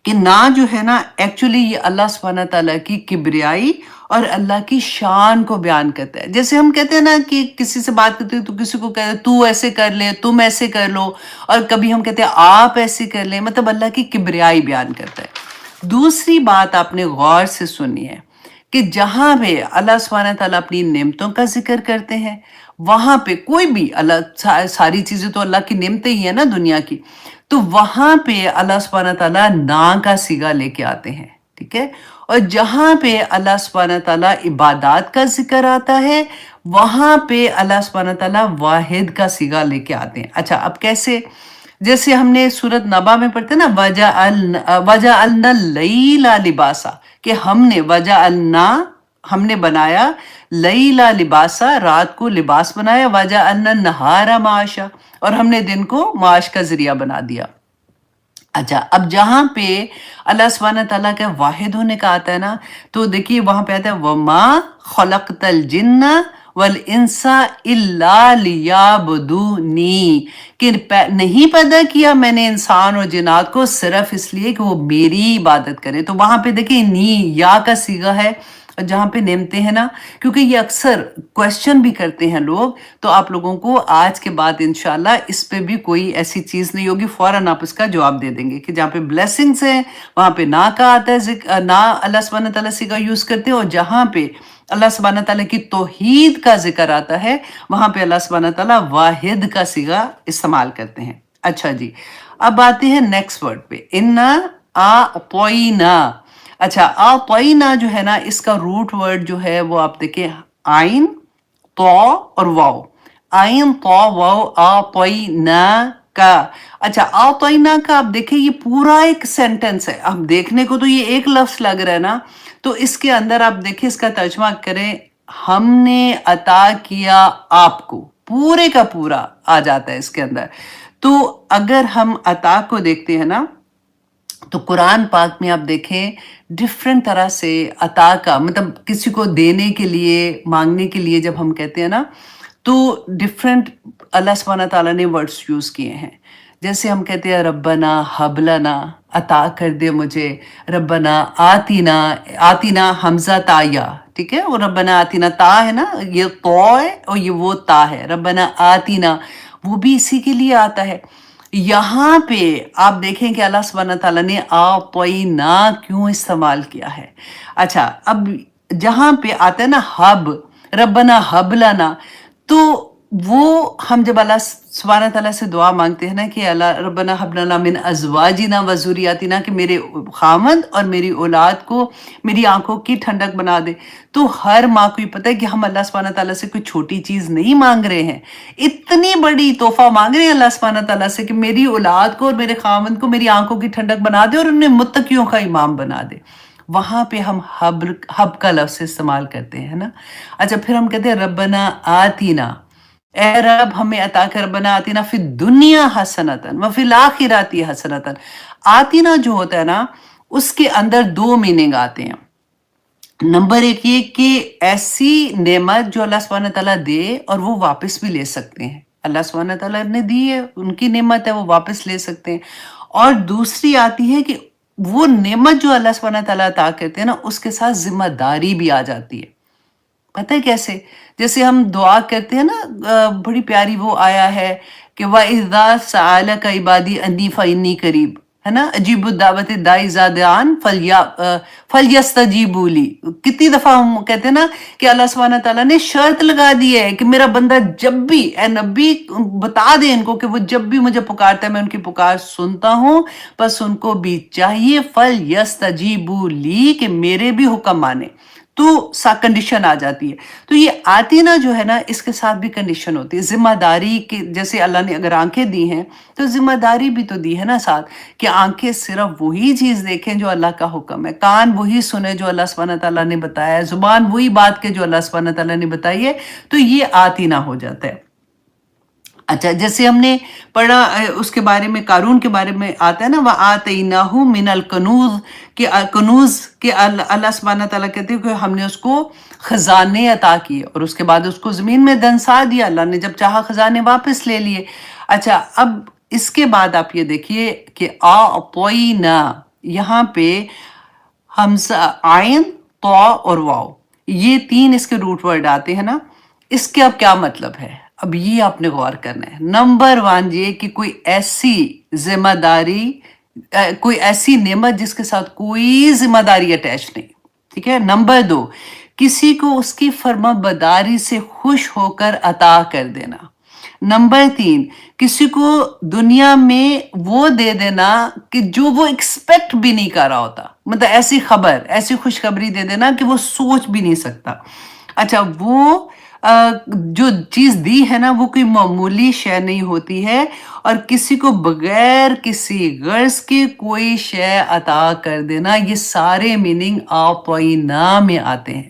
کہ نا جو ہے نا ایکچولی یہ اللہ سبحانہ تعالیٰ کی کبریائی اور اللہ کی شان کو بیان کرتا ہے. جیسے ہم کہتے ہیں نا کہ کسی سے بات کرتے ہیں تو کسی کو کہتے ہیں تو ایسے کر لے، تم ایسے کر لو، اور کبھی ہم کہتے ہیں آپ ایسے کر لیں، مطلب اللہ کی کبریائی بیان کرتا ہے. دوسری بات آپ نے غور سے سنی ہے کہ جہاں پہ اللہ سبحانہ تعالیٰ اپنی نعمتوں کا ذکر کرتے ہیں، وہاں پہ کوئی بھی اللہ، ساری چیزیں تو اللہ کی نعمتیں ہی ہیں نا دنیا کی، تو وہاں پہ اللہ سبحانہ تعالیٰ نا کا صیغہ لے کے آتے ہیں. ٹھیک ہے. اور جہاں پہ اللہ سبحانہ تعالیٰ عبادات کا ذکر آتا ہے، وہاں پہ اللہ سبحانہ تعالیٰ واحد کا صیغہ لے کے آتے ہیں. اچھا اب کیسے؟ جیسے ہم نے سورۃ نبا میں پڑھتے ہیں نا وَجَعَلْنَا اللَّيْلَ لِبَاسًا، کہ ہم نے وَجَعَلْنَا ہم نے بنایا لیلا لباسا، رات کو لباس بنایا، وجعلنا النہارا معاشا، اور ہم نے دن کو معاش کا ذریعہ بنا دیا۔ اچھا، اب جہاں پہ اللہ سبحانہ تعالیٰ کا واحد ہونے کا آتا ہے نا، تو دیکھیے وہاں پہ آتا ہے وَمَا خَلَقْتَ الْجِنَّ وَالْإِنسَ إِلَّا لِيَعْبُدُونِي، کہ نہیں پیدا کیا میں نے انسان اور جنات کو صرف اس لیے کہ وہ میری عبادت کریں۔ تو وہاں پہ دیکھیں نی یا کا صیغہ ہے، جہاں پہ نعمتیں ہیں نا، کیونکہ یہ اکثر کویسچن بھی کرتے ہیں لوگ، تو آپ لوگوں کو آج کے بعد انشاءاللہ اس پہ بھی کوئی ایسی چیز نہیں ہوگی، فوراً آپ اس کا جواب دے دیں گے کہ جہاں پہ بلیسنگز ہیں وہاں پہ نہ کا آتا ہے، نہ اللہ سبحانہ تعالیٰ سے کا یوز کرتے ہیں، اور جہاں پہ اللہ سبحانہ تعالیٰ کی توحید کا ذکر آتا ہے وہاں پہ اللہ سبحانہ تعالیٰ واحد کا صیغہ استعمال کرتے ہیں۔ اچھا جی، اب آتے ہیں نیکسٹ ورڈ پہ، اِنَّا أَعْطَيْنَا۔ اچھا، آتینا جو ہے نا، اس کا روٹ ورڈ جو ہے وہ آپ دیکھیں آئین تو اور واو، آئین تو واو، آتینا کا۔ اچھا، آتینا کا آپ دیکھیں یہ پورا ایک سینٹنس ہے، اب دیکھنے کو تو یہ ایک لفظ لگ رہا ہے نا، تو اس کے اندر آپ دیکھیں اس کا ترجمہ کریں، ہم نے عطا کیا آپ کو، پورے کا پورا آ جاتا ہے اس کے اندر۔ تو اگر ہم عطا کو دیکھتے ہیں نا، تو قرآن پاک میں آپ دیکھیں ڈفرینٹ طرح سے عطا کا مطلب کسی کو دینے کے لیے، مانگنے کے لیے جب ہم کہتے ہیں نا، تو ڈفرینٹ اللہ سبحانہ تعالیٰ نے ورڈز یوز کیے ہیں۔ جیسے ہم کہتے ہیں ربنا حب لنا، عطا کر دے مجھے، ربنا آتینا، آتینا حمزہ تا یا، ٹھیک ہے، اور ربنا آتینا تا ہے نا، یہ تو ہے اور یہ وہ تا ہے، ربنا آتینا وہ بھی اسی کے لیے آتا ہے۔ یہاں پہ آپ دیکھیں کہ اللہ سبحانہ تعالیٰ نے آتینا کیوں استعمال کیا ہے۔ اچھا، اب جہاں پہ آتا ہے نا حب، ربنا حب لنا، تو وہ ہم جب اللہ سبحانہ تعالیٰ سے دعا مانگتے ہیں نا کہ اللہ ربنا حب لنا من ازواجنا و ذریاتنا، کہ میرے خامند اور میری اولاد کو میری آنکھوں کی ٹھنڈک بنا دے، تو ہر ماں کو یہ پتہ ہے کہ ہم اللہ سبحانہ تعالیٰ سے کوئی چھوٹی چیز نہیں مانگ رہے ہیں، اتنی بڑی تحفہ مانگ رہے ہیں اللہ سبحانہ تعالیٰ سے کہ میری اولاد کو اور میرے خامند کو میری آنکھوں کی ٹھنڈک بنا دے اور انہیں متقیوں کا امام بنا دے۔ وہاں پہ ہم حب کا لفظ استعمال کرتے ہیں نا۔ اچھا، پھر ہم کہتے ہیں ربنا آتینا، اے رب ہمیں عطا کر، ربنا آتینا فی الدنیا حسنتاً وفی الآخرات حسنتاً۔ آتینا جو ہوتا ہے نا، اس کے اندر دو میننگ آتے ہیں۔ نمبر ایک یہ کہ ایسی نعمت جو اللہ سبحانہ تعالیٰ دے اور وہ واپس بھی لے سکتے ہیں، اللہ سبحانہ تعالیٰ نے دی ہے، ان کی نعمت ہے، وہ واپس لے سکتے ہیں۔ اور دوسری آتی ہے کہ وہ نعمت جو اللہ سبحانہ تعالیٰ عطا کرتے ہیں نا، اس کے ساتھ ذمہ داری بھی آ جاتی ہے۔ پتہ ہے کیسے؟ جیسے ہم دعا کرتے ہیں نا، بڑی پیاری وہ آیا ہے کہ وَإِذَا سَأَلَكَ عِبَادِي أَنِّي فَإِنِّي قَرِيبٌ، ہے نا، اجیب الدعوت الداعی اذا دعان فلیستجیبوا لی۔ کتنی دفعہ ہم کہتے ہیں نا کہ اللہ سبحانہ تعالیٰ نے شرط لگا دی ہے کہ میرا بندہ جب بھی، اے نبی بتا دیں ان کو کہ وہ جب بھی مجھے پکارتا ہے میں ان کی پکار سنتا ہوں، بس ان کو بھی چاہیے فلیستجیبوا لی کہ میرے بھی حکم مانے، تو کنڈیشن آ جاتی ہے۔ تو یہ آتینا جو ہے نا، اس کے ساتھ بھی کنڈیشن ہوتی ہے، ذمہ داری کی۔ جیسے اللہ نے اگر آنکھیں دی ہیں تو ذمہ داری بھی تو دی ہے نا ساتھ، کہ آنکھیں صرف وہی چیز دیکھیں جو اللہ کا حکم ہے، کان وہی سنیں جو اللہ سبحانہ تعالیٰ نے بتایا ہے، زبان وہی بات کہ جو اللہ سبحانہ تعالیٰ نے بتائی ہے، تو یہ آتینا ہو جاتا ہے۔ اچھا، جیسے ہم نے پڑھا اس کے بارے میں، قارون کے بارے میں آتا ہے نا، وَآتَيْنَاهُ مِنَ الْكُنُوزِ، کہ کنوز کہ اللہ سبحانہ تعالیٰ کہتے ہیں کہ ہم نے اس کو خزانے عطا کیے، اور اس کے بعد اس کو زمین میں دنسا دیا، اللہ نے جب چاہا خزانے واپس لے لیے۔ اچھا، اب اس کے بعد آپ یہ دیکھیے کہ آتینا، یہاں پہ حمزہ، عین، تو اور واو، یہ تین اس کے روٹ ورڈ آتے ہیں نا، اس کے اب کیا مطلب ہے؟ اب یہ آپ نے غور کرنا ہے۔ نمبر 1 یہ کہ کوئی ایسی ذمہ داری، کوئی ایسی نعمت جس کے ساتھ کوئی ذمہ داری اٹیچ نہیں، ٹھیک ہے۔ نمبر 2، کسی کو اس کی فرما برداری سے خوش ہو کر عطا کر دینا۔ نمبر 3، کسی کو دنیا میں وہ دے دینا کہ جو وہ ایکسپیکٹ بھی نہیں کر رہا ہوتا، مطلب ایسی خبر، ایسی خوشخبری دے دینا کہ وہ سوچ بھی نہیں سکتا۔ اچھا، وہ جو چیز دی ہے نا، وہ کوئی معمولی شے نہیں ہوتی ہے، اور کسی کو بغیر کسی غرض کے کوئی شے عطا کر دینا، یہ سارے میننگ آتینا میں آتے ہیں۔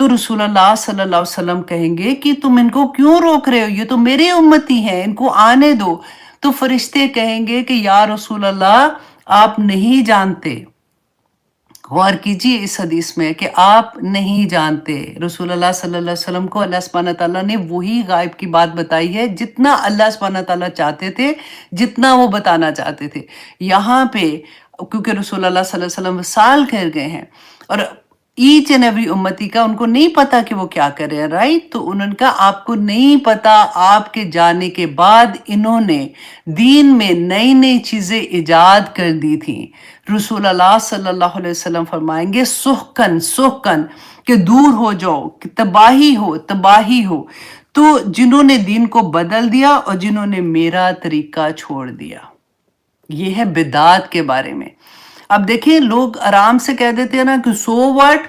تو رسول اللہ صلی اللہ علیہ وسلم کہیں گے کہ تم ان کو کیوں روک رہے ہو، یہ تو میرے امتی ہیں، ان کو آنے دو۔ تو فرشتے کہیں گے کہ یا رسول اللہ آپ نہیں جانتے، غور کیجئے اس حدیث میں کہ آپ نہیں جانتے۔ رسول اللہ صلی اللہ علیہ وسلم کو اللہ سبحانہ تعالیٰ نے وہی غائب کی بات بتائی ہے جتنا اللہ سبحانہ تعالیٰ چاہتے تھے، جتنا وہ بتانا چاہتے تھے۔ یہاں پہ کیونکہ رسول اللہ صلی اللہ علیہ وسلم وصال کر گئے ہیں اور ایچ اینڈ ایوری امتی کا ان کو نہیں پتا کہ وہ کیا کرے ہیں، رائٹ؟ تو انہوں نے کہا آپ کو نہیں پتا، آپ کے جانے کے بعد انہوں نے دین میں نئی نئی چیزیں ایجاد کر دی تھیں۔ رسول اللہ صلی اللہ علیہ وسلم فرمائیں گے سحقن سحقن، کہ دور ہو جاؤ، کہ تباہی ہو تباہی ہو۔ تو جنہوں نے دین کو بدل دیا اور جنہوں نے میرا طریقہ چھوڑ دیا، یہ ہے بدعات کے بارے میں۔ اب دیکھیں لوگ آرام سے کہہ دیتے ہیں نا کہ سو واٹ،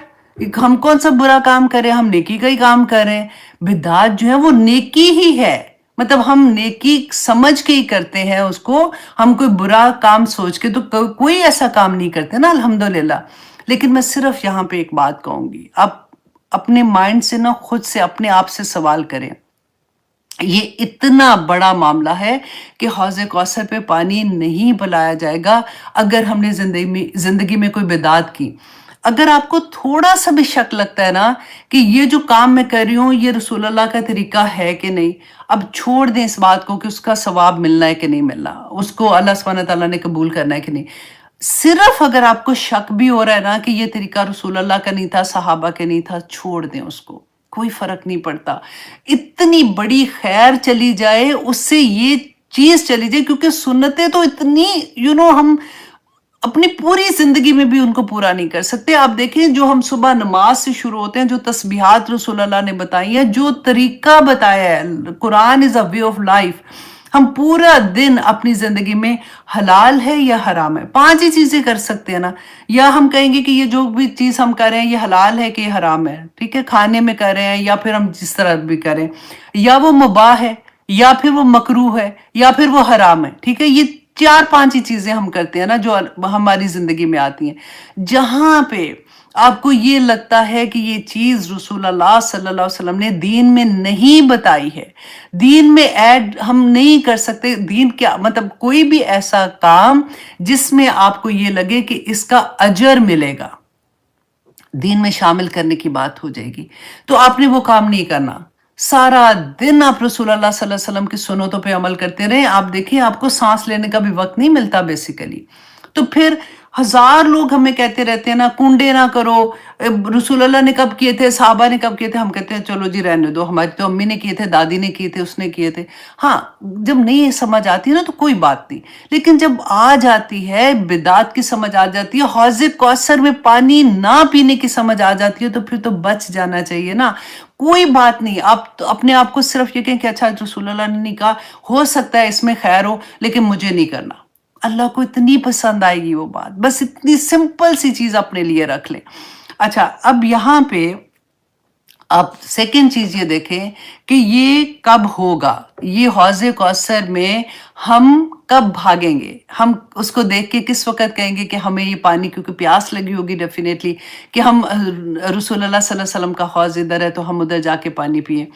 ہم کون سا برا کام کریں، ہم نیکی کا ہی کام کریں۔ بدعات جو ہے وہ نیکی ہی ہے، مطلب ہم نیکی سمجھ کے ہی کرتے ہیں اس کو، ہم کوئی برا کام سوچ کے تو کوئی ایسا کام نہیں کرتے نا الحمدللہ۔ لیکن میں صرف یہاں پہ ایک بات کہوں گی، آپ اپنے مائنڈ سے نا خود سے اپنے آپ سے سوال کریں، یہ اتنا بڑا معاملہ ہے کہ حوض کوثر پہ پانی نہیں پلایا جائے گا اگر ہم نے زندگی میں کوئی بدعت کی۔ اگر آپ کو تھوڑا سا بھی شک لگتا ہے نا کہ یہ جو کام میں کر رہی ہوں یہ رسول اللہ کا طریقہ ہے کہ نہیں، اب چھوڑ دیں اس بات کو کہ اس کا ثواب ملنا ہے کہ نہیں ملنا، اس کو اللہ سبحانہ تعالیٰ نے قبول کرنا ہے کہ نہیں۔ صرف اگر آپ کو شک بھی ہو رہا ہے نا کہ یہ طریقہ رسول اللہ کا نہیں تھا، صحابہ کے نہیں تھا، چھوڑ دیں اس کو، کوئی فرق نہیں پڑتا۔ اتنی بڑی خیر چلی جائے اس سے یہ چیز چلی جائے، کیونکہ سنتیں تو اتنی ہم اپنی پوری زندگی میں بھی ان کو پورا نہیں کر سکتے۔ آپ دیکھیں جو ہم صبح نماز سے شروع ہوتے ہیں، جو تسبیحات رسول اللہ نے بتائی ہیں، جو طریقہ بتایا ہے، قرآن از اے وے آف لائف، ہم پورا دن اپنی زندگی میں حلال ہے یا حرام ہے، 5 ہی چیزیں کر سکتے ہیں نا، یا ہم کہیں گے کہ یہ جو بھی چیز ہم کر رہے ہیں یہ حلال ہے کہ یہ حرام ہے، ٹھیک ہے، کھانے میں کر رہے ہیں یا پھر ہم جس طرح بھی کریں، یا وہ مباح ہے یا پھر وہ مکروہ ہے یا پھر وہ حرام ہے، ٹھیک ہے، یہ 4-5 ہی چیزیں ہم کرتے ہیں نا جو ہماری زندگی میں آتی ہیں۔ جہاں پہ آپ کو یہ لگتا ہے کہ یہ چیز رسول اللہ صلی اللہ علیہ وسلم نے دین میں نہیں بتائی ہے، دین میں ایڈ ہم نہیں کر سکتے، دین کیا مطلب کوئی بھی ایسا کام جس میں آپ کو یہ لگے کہ اس کا اجر ملے گا، دین میں شامل کرنے کی بات ہو جائے گی، تو آپ نے وہ کام نہیں کرنا۔ سارا دن آپ رسول اللہ صلی اللہ علیہ وسلم کی سنتوں پہ عمل کرتے رہیں، آپ دیکھیں آپ کو سانس لینے کا بھی وقت نہیں ملتا بیسیکلی۔ تو پھر 1000 لوگ ہمیں کہتے رہتے ہیں نا کنڈے نہ کرو، رسول اللہ نے کب کیے تھے، صحابہ نے کب کیے تھے، ہم کہتے ہیں چلو جی رہنے دو، ہماری تو امی نے کیے تھے، دادی نے کیے تھے، اس نے کیے تھے۔ ہاں جب نہیں سمجھ آتی نا تو کوئی بات نہیں، لیکن جب آ جاتی ہے بدعت کی سمجھ آ جاتی ہے، حوض کوثر میں پانی نہ پینے کی سمجھ آ جاتی ہے، تو پھر تو بچ جانا چاہیے نا، کوئی بات نہیں۔ آپ اپنے آپ کو صرف یہ کہیں کہ اچھا رسول اللہ نے نہیں کہا، ہو سکتا ہے اس میں خیر ہو لیکن مجھے نہیں کرنا، اللہ کو اتنی پسند آئے گی وہ بات، بس اتنی سمپل سی چیز اپنے لیے رکھ لیں۔ اچھا اب یہاں پہ آپ سیکنڈ چیز یہ دیکھیں کہ یہ کب ہوگا، یہ حوض کوثر میں ہم کب بھاگیں گے، ہم اس کو دیکھ کے کس وقت کہیں گے کہ ہمیں یہ پانی، کیونکہ پیاس لگی ہوگی ڈیفینیٹلی، کہ ہم رسول اللہ صلی اللہ علیہ وسلم کا حوض ادھر ہے تو ہم ادھر جا کے پانی پیئیں۔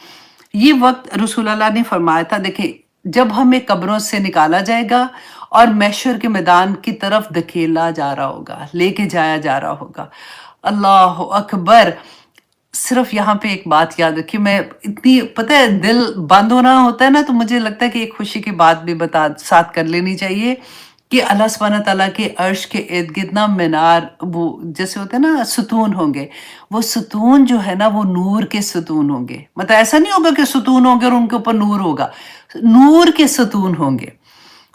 یہ وقت رسول اللہ نے فرمایا تھا، دیکھیں جب ہمیں قبروں سے نکالا جائے گا اور محشر کے میدان کی طرف دھکیلا جا رہا ہوگا، لے کے جایا جا رہا ہوگا، اللہ اکبر۔ صرف یہاں پہ ایک بات یاد رکھیے، میں اتنی پتہ ہے دل بند ہونا ہوتا ہے نا تو مجھے لگتا ہے کہ ایک خوشی کی بات بھی ساتھ کر لینی چاہیے کہ اللہ سبحانہ تعالیٰ کے عرش کے ارد گرد نا مینار، وہ جیسے ہوتے ہیں نا ستون ہوں گے، وہ ستون جو ہے نا وہ نور کے ستون ہوں گے، مطلب ایسا نہیں ہوگا کہ ستون ہوں گے اور ان کے اوپر نور ہوگا، نور کے ستون ہوں گے،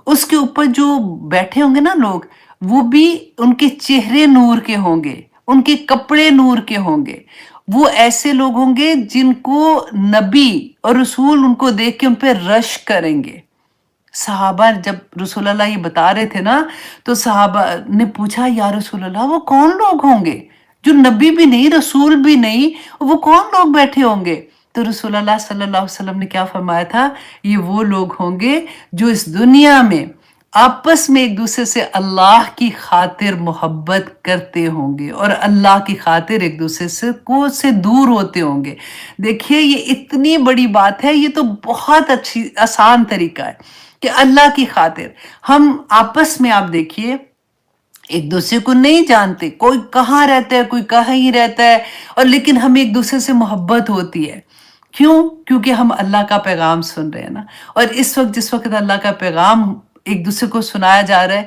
اس کے اوپر جو بیٹھے ہوں گے نا لوگ، وہ بھی ان کے چہرے نور کے ہوں گے، ان کے کپڑے نور کے ہوں گے، وہ ایسے لوگ ہوں گے جن کو نبی اور رسول ان کو دیکھ کے ان پہ رش کریں گے۔ صحابہ جب رسول اللہ یہ بتا رہے تھے نا تو صحابہ نے پوچھا یا رسول اللہ وہ کون لوگ ہوں گے جو نبی بھی نہیں رسول بھی نہیں، وہ کون لوگ بیٹھے ہوں گے؟ تو رسول اللہ صلی اللہ علیہ وسلم نے کیا فرمایا تھا، یہ وہ لوگ ہوں گے جو اس دنیا میں آپس میں ایک دوسرے سے اللہ کی خاطر محبت کرتے ہوں گے اور اللہ کی خاطر ایک دوسرے سے دور ہوتے ہوں گے. دیکھیے یہ اتنی بڑی بات ہے، یہ تو بہت اچھی آسان طریقہ ہے کہ اللہ کی خاطر ہم آپس میں، آپ دیکھیے ایک دوسرے کو نہیں جانتے، کوئی کہاں رہتا ہے کوئی کہاں ہی رہتا ہے، اور لیکن ہمیں ایک دوسرے سے محبت ہوتی ہے. کیوں؟ کیونکہ ہم اللہ کا پیغام سن رہے ہیں نا. اور اس وقت جس وقت اللہ کا پیغام ایک دوسرے کو سنایا جا رہا ہے،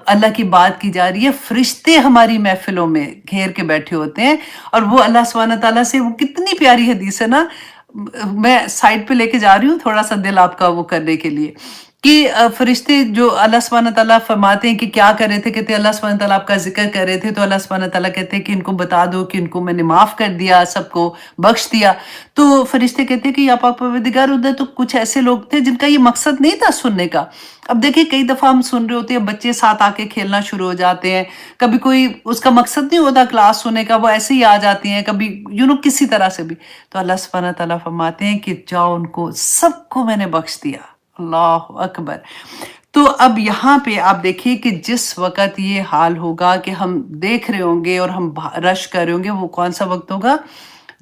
اللہ کی بات کی جا رہی ہے، فرشتے ہماری محفلوں میں گھیر کے بیٹھے ہوتے ہیں. اور وہ اللہ سبحانہ تعالیٰ سے، وہ کتنی پیاری حدیث ہے نا. میں سائٹ پہ لے کے جا رہی ہوں تھوڑا سا دل آپ کا وہ کرنے کے لیے، کہ فرشتے جو اللہ سبحانہ تعالیٰ فرماتے ہیں کہ کیا کر رہے تھے، کہتے ہیں اللہ سبحانہ تعالیٰ آپ کا ذکر کر رہے تھے، تو اللہ سبحانہ تعالیٰ کہتے ہیں کہ ان کو بتا دو کہ ان کو میں نے معاف کر دیا، سب کو بخش دیا. تو فرشتے کہتے ہیں کہ یا پاک پروردگار، ادھر تو کچھ ایسے لوگ تھے جن کا یہ مقصد نہیں تھا سننے کا. اب دیکھیں کئی دفعہ ہم سن رہے ہوتے ہیں، بچے ساتھ آ کے کھیلنا شروع ہو جاتے ہیں، کبھی کوئی اس کا مقصد نہیں ہوتا کلاس سننے کا، وہ ایسے ہی آ جاتی ہیں کبھی کسی طرح سے بھی. تو اللہ سبحانہ تعالیٰ فرماتے ہیں کہ جاؤ، ان کو سب کو میں نے بخش دیا. اللہ اکبر. تو اب یہاں پہ آپ دیکھیے کہ جس وقت یہ حال ہوگا کہ ہم دیکھ رہے ہوں گے اور ہم رش کر رہے ہوں گے، وہ کون سا وقت ہوگا؟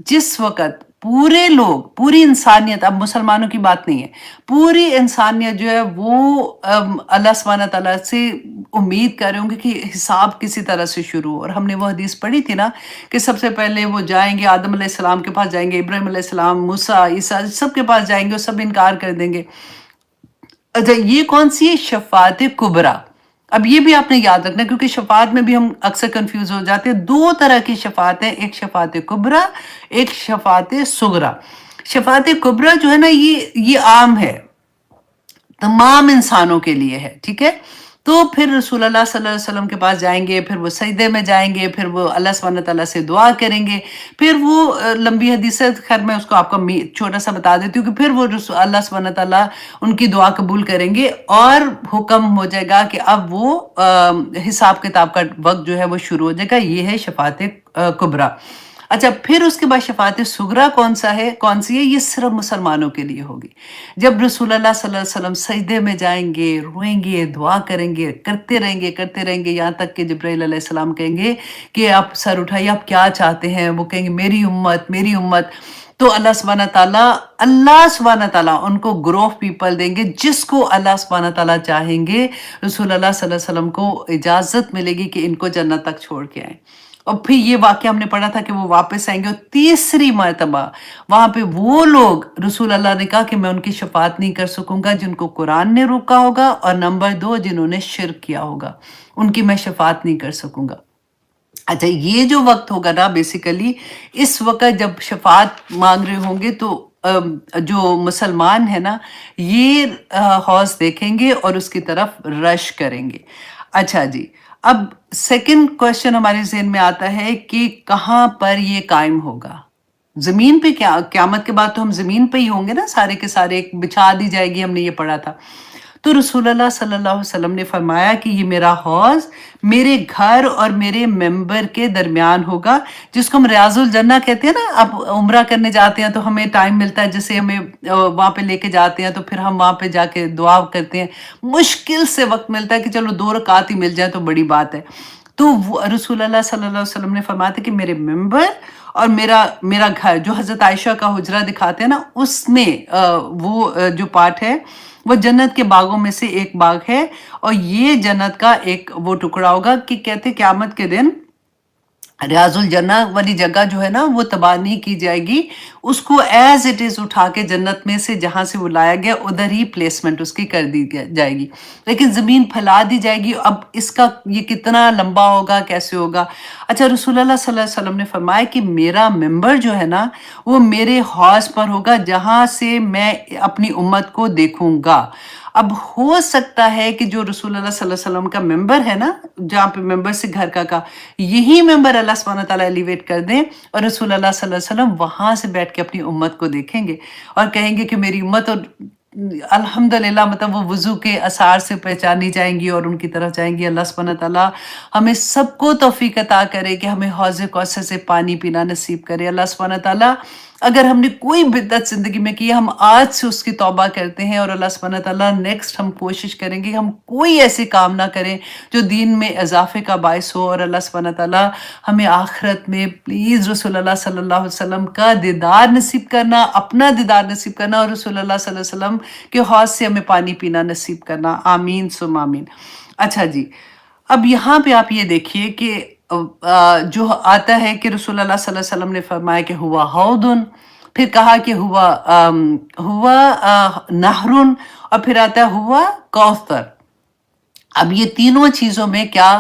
جس وقت پورے لوگ، پوری انسانیت، اب مسلمانوں کی بات نہیں ہے، پوری انسانیت جو ہے وہ اللہ سبحانہ تعالیٰ سے امید کر رہے ہوں گے کہ حساب کسی طرح سے شروع ہو. اور ہم نے وہ حدیث پڑھی تھی نا کہ سب سے پہلے وہ جائیں گے آدم علیہ السلام کے پاس، جائیں گے ابراہیم علیہ السلام، موسیٰ، عیسیٰ، سب کے پاس جائیں گے اور سب انکار کر دیں گے. اچھا یہ کون سی ہے؟ شفاعت کبریٰ. اب یہ بھی آپ نے یاد رکھنا، کیونکہ شفاعت میں بھی ہم اکثر کنفیوز ہو جاتے ہیں. دو طرح کی شفاعت ہے، ایک شفاعت کبریٰ، ایک شفاعت صغریٰ. شفاعت کبریٰ جو ہے نا، یہ عام ہے، تمام انسانوں کے لیے ہے، ٹھیک ہے. تو پھر رسول اللہ صلی اللہ علیہ وسلم کے پاس جائیں گے، پھر وہ سجدے میں جائیں گے، پھر وہ اللہ سبحانہ تعالیٰ سے دعا کریں گے. پھر وہ لمبی حدیث ہے، خیر میں اس کو آپ کو چھوٹا سا بتا دیتی ہوں کہ پھر وہ اللہ سبحانہ تعالیٰ ان کی دعا قبول کریں گے اور حکم ہو جائے گا کہ اب وہ حساب کتاب کا وقت جو ہے وہ شروع ہو جائے گا. یہ ہے شفاعت کبریٰ. اچھا پھر اس کے بعد شفاعت صغریٰ کون سی ہے؟ یہ صرف مسلمانوں کے لیے ہوگی. جب رسول اللہ صلی اللہ علیہ وسلم سجدے میں جائیں گے، روئیں گے، دعا کریں گے، کرتے رہیں گے، یہاں تک کہ جبرائیل علیہ السلام کہیں گے کہ آپ سر اٹھائیے، آپ کیا چاہتے ہیں؟ وہ کہیں گے میری امت، میری امت. تو اللہ سبحانہ تعالیٰ ان کو گروہ آف پیپل دیں گے، جس کو اللہ سبحانہ تعالیٰ چاہیں گے. رسول اللہ صلی اللہ علیہ وسلم کو اجازت ملے گی کہ ان کو جنت تک چھوڑ کے آئیں. اور پھر یہ واقعہ ہم نے پڑھا تھا کہ وہ واپس آئیں گے، اور تیسری مرتبہ وہاں پہ وہ لوگ، رسول اللہ نے کہا کہ میں ان کی شفاعت نہیں کر سکوں گا جن کو قرآن نے روکا ہوگا، اور نمبر 2 جنہوں نے شرک کیا ہوگا، ان کی میں شفاعت نہیں کر سکوں گا. اچھا یہ جو وقت ہوگا نا، بیسیکلی اس وقت جب شفاعت مانگ رہے ہوں گے تو جو مسلمان ہے نا، یہ حوض دیکھیں گے اور اس کی طرف رش کریں گے. اچھا جی، اب سیکنڈ کوشچن ہمارے ذہن میں آتا ہے کہ کہاں پر یہ قائم ہوگا؟ زمین پہ؟ قیامت کے بعد تو ہم زمین پہ ہی ہوں گے نا، سارے کے سارے بچھا دی جائے گی، ہم نے یہ پڑھا تھا. تو رسول اللہ صلی اللہ علیہ وسلم نے فرمایا کہ یہ میرا حوض میرے گھر اور میرے ممبر کے درمیان ہوگا، جس کو ہم ریاض الجنہ کہتے ہیں نا. اب عمرہ کرنے جاتے ہیں تو ہمیں ٹائم ملتا ہے، جیسے ہمیں وہاں پہ لے کے جاتے ہیں تو پھر ہم وہاں پہ جا کے دعا کرتے ہیں. مشکل سے وقت ملتا ہے کہ چلو 2 رکعت ہی مل جائے تو بڑی بات ہے. تو رسول اللہ صلی اللہ علیہ وسلم نے فرمایا تھا کہ میرے ممبر اور میرا گھر، جو حضرت عائشہ کا حجرہ دکھاتے ہیں نا، اس میں وہ جو پارٹ ہے وہ جنت کے باغوں میں سے ایک باغ ہے. اور یہ جنت کا ایک وہ ٹکڑا ہوگا کہ کہتے قیامت کے دن ریاض الجنہ والی جگہ جو ہے نا وہ تباہ نہیں کی جائے گی، اس کو ایز اٹ از اٹھا کے جنت میں سے جہاں سے وہ لایا گیا ادھر ہی پلیسمنٹ اس کی کر دی جائے گی، لیکن زمین پھیلا دی جائے گی. اب اس کا یہ کتنا لمبا ہوگا، کیسے ہوگا؟ اچھا رسول اللہ صلی اللہ علیہ وسلم نے فرمایا کہ میرا ممبر جو ہے نا وہ میرے حوض پر ہوگا، جہاں سے میں اپنی امت کو دیکھوں گا. اب ہو سکتا ہے کہ جو رسول اللہ صلی اللہ علیہ وسلم کا ممبر ہے نا، جہاں پہ ممبر سے گھر کا یہی ممبر اللہ سبحانہ تعالیٰ ایلیویٹ کر دیں اور رسول اللہ صلی اللہ علیہ وسلم وہاں سے بیٹھ کے اپنی امت کو دیکھیں گے اور کہیں گے کہ میری امت، اور الحمدللہ مطلب وہ وضو کے اثار سے پہچانی جائیں گی اور ان کی طرف جائیں گی. اللہ سبحانہ تعالیٰ ہمیں سب کو توفیق عطا کرے کہ ہمیں حوض کوثر سے پانی پینا نصیب کرے. اللہ سبحانہ تعالیٰ اگر ہم نے کوئی بدعت زندگی میں کی ہے، ہم آج سے اس کی توبہ کرتے ہیں، اور اللہ سبحانہ تعالیٰ نیکسٹ ہم کوشش کریں گے ہم کوئی ایسی کام نہ کریں جو دین میں اضافے کا باعث ہو، اور اللہ سبحانہ تعالیٰ ہمیں آخرت میں پلیز رسول اللہ صلی اللہ علیہ وسلم کا دیدار نصیب کرنا، اپنا دیدار نصیب کرنا، اور رسول اللہ صلی اللہ علیہ وسلم کے حوض سے ہمیں پانی پینا نصیب کرنا، آمین ثم آمین۔ اچھا جی، اب یہاں پہ آپ یہ دیکھیے کہ جو آتا ہے کہ رسول اللہ صلی اللہ علیہ وسلم نے فرمایا کہ ہوا حوضن، پھر کہا کہ ہوا نہرن، اور پھر آتا ہے ہوا کوثر۔ اب یہ تینوں چیزوں میں کیا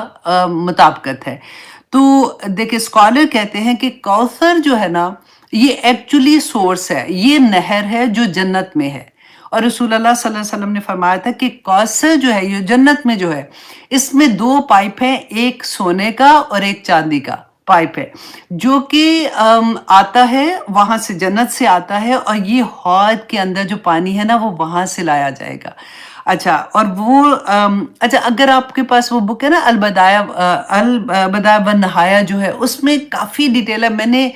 مطابقت ہے؟ تو دیکھیں اسکالر کہتے ہیں کہ کوثر جو ہے نا یہ ایکچولی سورس ہے، یہ نہر ہے جو جنت میں ہے، اور رسول اللہ صلی اللہ علیہ وسلم نے فرمایا تھا کہ کوثر جو ہے یہ جنت میں جو ہے اس میں 2 پائپ ہیں، ایک سونے کا اور ایک چاندی کا پائپ ہے، جو کہ آتا ہے وہاں سے، جنت سے آتا ہے، اور یہ حوض کے اندر جو پانی ہے نا وہ وہاں سے لایا جائے گا۔ اچھا، اور وہ اچھا اگر آپ کے پاس وہ بک ہے نا البدایع والنہایہ جو ہے، اس میں کافی ڈیٹیل ہے۔ میں نے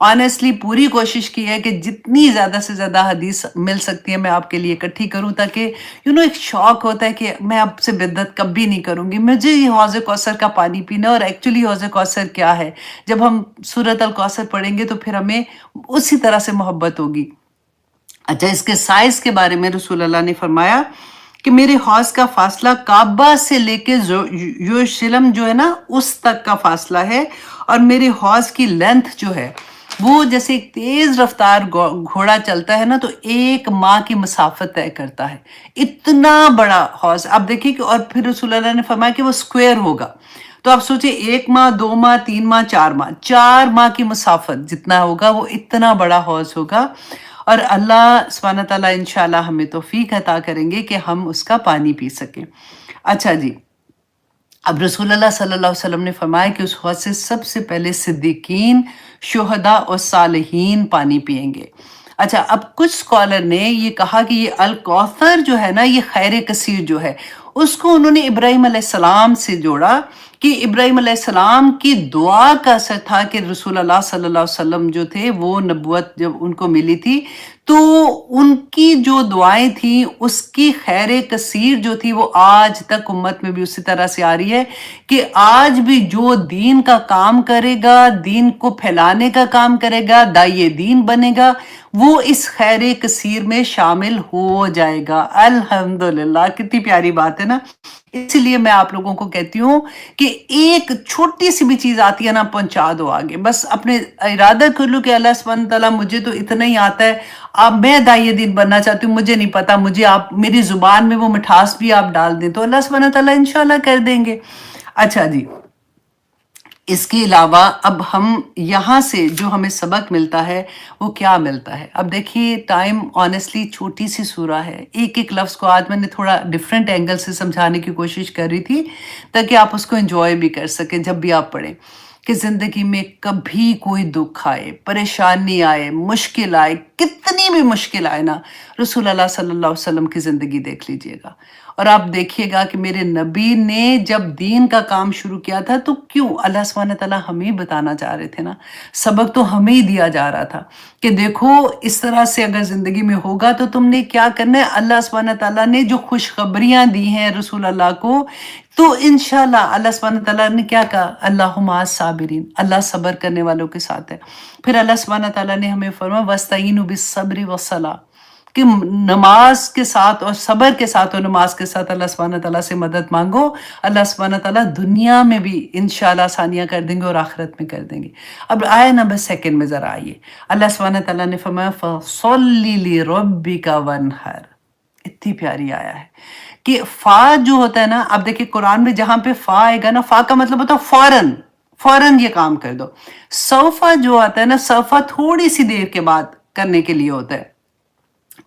آنیسٹلی پوری کوشش کی ہے کہ جتنی زیادہ سے زیادہ حدیث مل سکتی ہے میں آپ کے لیے اکٹھی کروں، تاکہ ایک شوق ہوتا ہے کہ میں آپ سے بدعت کبھی نہیں کروں گی، مجھے یہ حوض کوثر کا پانی پینا، اور ایکچولی حوض کوثر کیا ہے جب ہم سورۃ الکوثر پڑھیں گے تو پھر ہمیں اسی طرح سے محبت ہوگی۔ اچھا، اس کے سائز کے بارے میں رسول اللہ نے فرمایا کہ میرے حوض کا فاصلہ کعبہ سے لے کے یروشلم جو ہے نا اس تک کا فاصلہ ہے، اور میرے حوض کی لینتھ جو ہے وہ جیسے ایک تیز رفتار گھوڑا چلتا ہے نا تو 1 ماہ کی مسافت طے کرتا ہے، اتنا بڑا حوض۔ اب دیکھیے کہ اور پھر رسول اللہ نے فرمایا کہ وہ سکوئر ہوگا، تو آپ سوچیں 1 ماہ 2 ماہ 3 ماہ 4 ماہ کی مسافت جتنا ہوگا وہ اتنا بڑا حوض ہوگا، اور اللہ سبحانہ تعالیٰ انشاءاللہ ہمیں توفیق عطا کریں گے کہ ہم اس کا پانی پی سکیں۔ اچھا جی، اب رسول اللہ صلی اللہ علیہ وسلم نے فرمایا کہ اس حوض سے سب سے پہلے صدیقین، شہداء اور صالحین پانی پیئیں گے۔ اچھا، اب کچھ اسکالر نے یہ کہا کہ یہ الکوثر جو ہے نا یہ خیر کثیر جو ہے اس کو انہوں نے ابراہیم علیہ السلام سے جوڑا، کہ ابراہیم علیہ السلام کی دعا کا اثر تھا کہ رسول اللہ صلی اللہ علیہ وسلم جو تھے وہ نبوت جب ان کو ملی تھی تو ان کی جو دعائیں تھیں اس کی خیر کثیر جو تھی وہ آج تک امت میں بھی اسی طرح سے آ رہی ہے، کہ آج بھی جو دین کا کام کرے گا، دین کو پھیلانے کا کام کرے گا، داعیے دین بنے گا، وہ اس خیر کثیر میں شامل ہو جائے گا۔ الحمدللہ، کتنی پیاری بات ہے نا۔ اسی لیے میں آپ لوگوں کو کہتی ہوں کہ ایک چھوٹی سی بھی چیز آتی ہے نا پہنچا دو آگے، بس اپنے ارادہ کر لو کہ اللہ سبحانہ تعالیٰ مجھے تو اتنا ہی آتا ہے، اب میں داعیہ دین بننا چاہتی ہوں، مجھے نہیں پتا، مجھے آپ میری زبان میں وہ مٹھاس بھی آپ ڈال دیں تو اللہ سبحانہ تعالیٰ انشاءاللہ کر دیں گے۔ اچھا جی، اس کے علاوہ اب ہم یہاں سے جو ہمیں سبق ملتا ہے وہ کیا ملتا ہے؟ اب دیکھیے ٹائم آنیسٹلی چھوٹی سی سورہ ہے، ایک لفظ کو آج میں نے تھوڑا ڈیفرنٹ اینگل سے سمجھانے کی کوشش کر رہی تھی تاکہ آپ اس کو انجوائے بھی کر سکیں جب بھی آپ پڑھیں، کہ زندگی میں کبھی کوئی دکھ آئے، پریشانی آئے، مشکل آئے، کتنی بھی مشکل آئے نا، رسول اللہ صلی اللہ علیہ وسلم کی زندگی دیکھ لیجئے گا اور آپ دیکھیے گا کہ میرے نبی نے جب دین کا کام شروع کیا تھا تو کیوں اللہ سبحانہ تعالیٰ ہمیں بتانا چاہ رہے تھے نا، سبق تو ہمیں ہی دیا جا رہا تھا کہ دیکھو اس طرح سے اگر زندگی میں ہوگا تو تم نے کیا کرنا ہے۔ اللہ سبحانہ تعالیٰ نے جو خوشخبریاں دی ہیں رسول اللہ کو، تو انشاءاللہ اللہ سبحانہ تعالیٰ نے کیا کہا، اللہ مع الصابرین، اللہ صبر کرنے والوں کے ساتھ ہے۔ پھر اللہ سبحانہ تعالیٰ نے ہمیں فرمایا وَاسْتَعِینُوا بِالصَّبْرِ وَالصَّلَاۃِ، کہ نماز کے ساتھ اور صبر کے ساتھ اور نماز کے ساتھ اللہ سبحانہ تعالیٰ سے مدد مانگو، اللہ سبحانہ تعالیٰ دنیا میں بھی انشاءاللہ آسانیاں کر دیں گے اور آخرت میں کر دیں گے۔ اب آیہ نمبر 2 میں ذرا آئیے، اللہ سبحانہ تعالیٰ نے فرمایا فَصَلِّ لِرَبِّكَ وَانْحَرْ، اتنی پیاری آیا ہے کہ فا جو ہوتا ہے نا، اب دیکھیں قرآن میں جہاں پہ فا آئے گا نا، فا کا مطلب ہوتا ہے فوراً یہ کام کر دو۔ سوفا جو آتا ہے نا، سوفا تھوڑی سی دیر کے بعد کرنے کے لیے ہوتا ہے،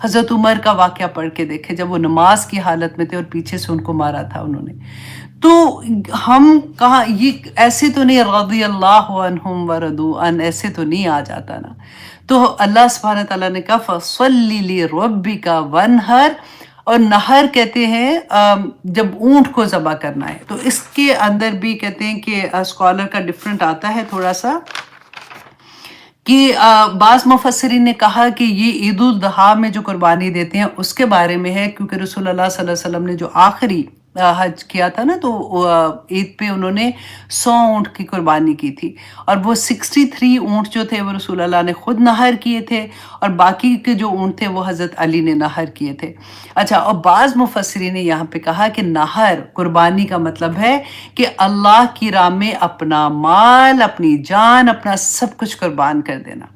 حضرت عمر کا واقعہ پڑھ کے دیکھے جب وہ نماز کی حالت میں تھے اور پیچھے سے ان کو مارا تھا انہوں نے. تو ہم کہاں یہ ایسے تو نہیں رضی اللہ عنہم ورضوا عنہ ایسے تو نہیں آ جاتا نا. تو اللہ سبحانہ تعالیٰ نے کہا فَصَلِّ لِرَبِّكَ وَانْحَرْ، اور نہر کہتے ہیں جب اونٹ کو ذبح کرنا ہے. تو اس کے اندر بھی کہتے ہیں کہ اسکالر کا ڈفرنٹ آتا ہے تھوڑا سا، کہ بعض مفسرین نے کہا کہ یہ عید الاضحیٰ میں جو قربانی دیتے ہیں اس کے بارے میں ہے، کیونکہ رسول اللہ صلی اللہ علیہ وسلم نے جو آخری حج کیا تھا نا تو عید پہ انہوں نے 100 اونٹ کی قربانی کی تھی، اور وہ 63 اونٹ جو تھے وہ رسول اللہ نے خود نہر کیے تھے، اور باقی کے جو اونٹ تھے وہ حضرت علی نے نہر کیے تھے. اچھا، اور بعض مفسرین نے یہاں پہ کہا کہ نہر قربانی کا مطلب ہے کہ اللہ کی راہ میں اپنا مال، اپنی جان، اپنا سب کچھ قربان کر دینا.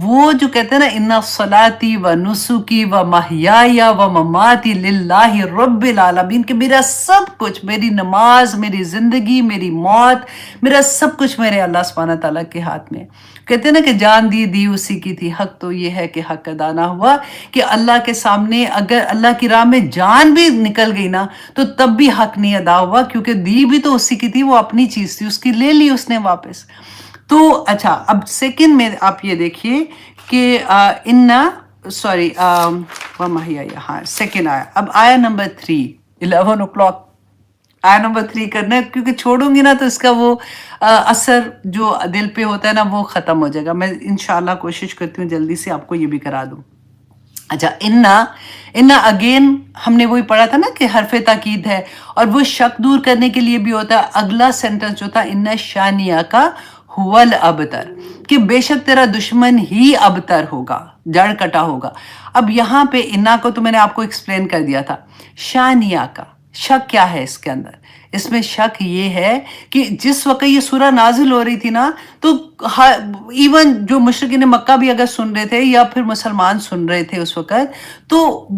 وہ جو کہتے ہیں نا اِنَّ صَلَاتِي وَنُسُكِي وَمَحْيَايَ وَمَمَاتِي لِلَّهِ رَبِّ الْعَالَمِينَ، کہ میرا سب کچھ، میری نماز، میری زندگی، میری موت، میرا سب کچھ میرے اللہ سبحانہ تعالیٰ کے ہاتھ میں. کہتے ہیں نا کہ جان دی اسی کی تھی. حق تو یہ ہے کہ حق ادا نہ ہوا، کہ اللہ کے سامنے اگر اللہ کی راہ میں جان بھی نکل گئی نا تو تب بھی حق نہیں ادا ہوا، کیونکہ دی بھی تو اسی کی تھی، وہ اپنی چیز تھی، اس کی لے لی اس نے واپس. تو اچھا، اب سیکنڈ میں آپ یہ دیکھیے کہ ہاں سیکنڈ آیا. اب آیا نمبر 3، 11 o'clock آیا نمبر 3 کرنا ہے، کیونکہ چھوڑوں گی نا تو اس کا وہ اثر جو دل پہ ہوتا ہے نا وہ ختم ہو جائے گا. میں انشاءاللہ کوشش کرتی ہوں جلدی سے آپ کو یہ بھی کرا دوں. اچھا، انا اگین ہم نے وہی پڑھا تھا نا کہ حرف تاکید ہے، اور وہ شک دور کرنے کے لیے بھی ہوتا ہے. اگلا سینٹنس جو تھا ان شانیہ کا هو الابتر، کہ بے شک تیرا دشمن ہی ابتر ہوگا، جڑ کٹا ہوگا. اب یہاں پہ انا کو تو میں نے آپ کو ایکسپلین کر دیا تھا. شانیہ کا شک کیا ہے اس کے اندر؟ اس میں شک یہ ہے کہ جس وقت یہ سورہ نازل ہو رہی تھی نا تو ایون جو مشرکین مکہ بھی اگر سن رہے تھے یا پھر مسلمان سن رہے تھے اس وقت، تو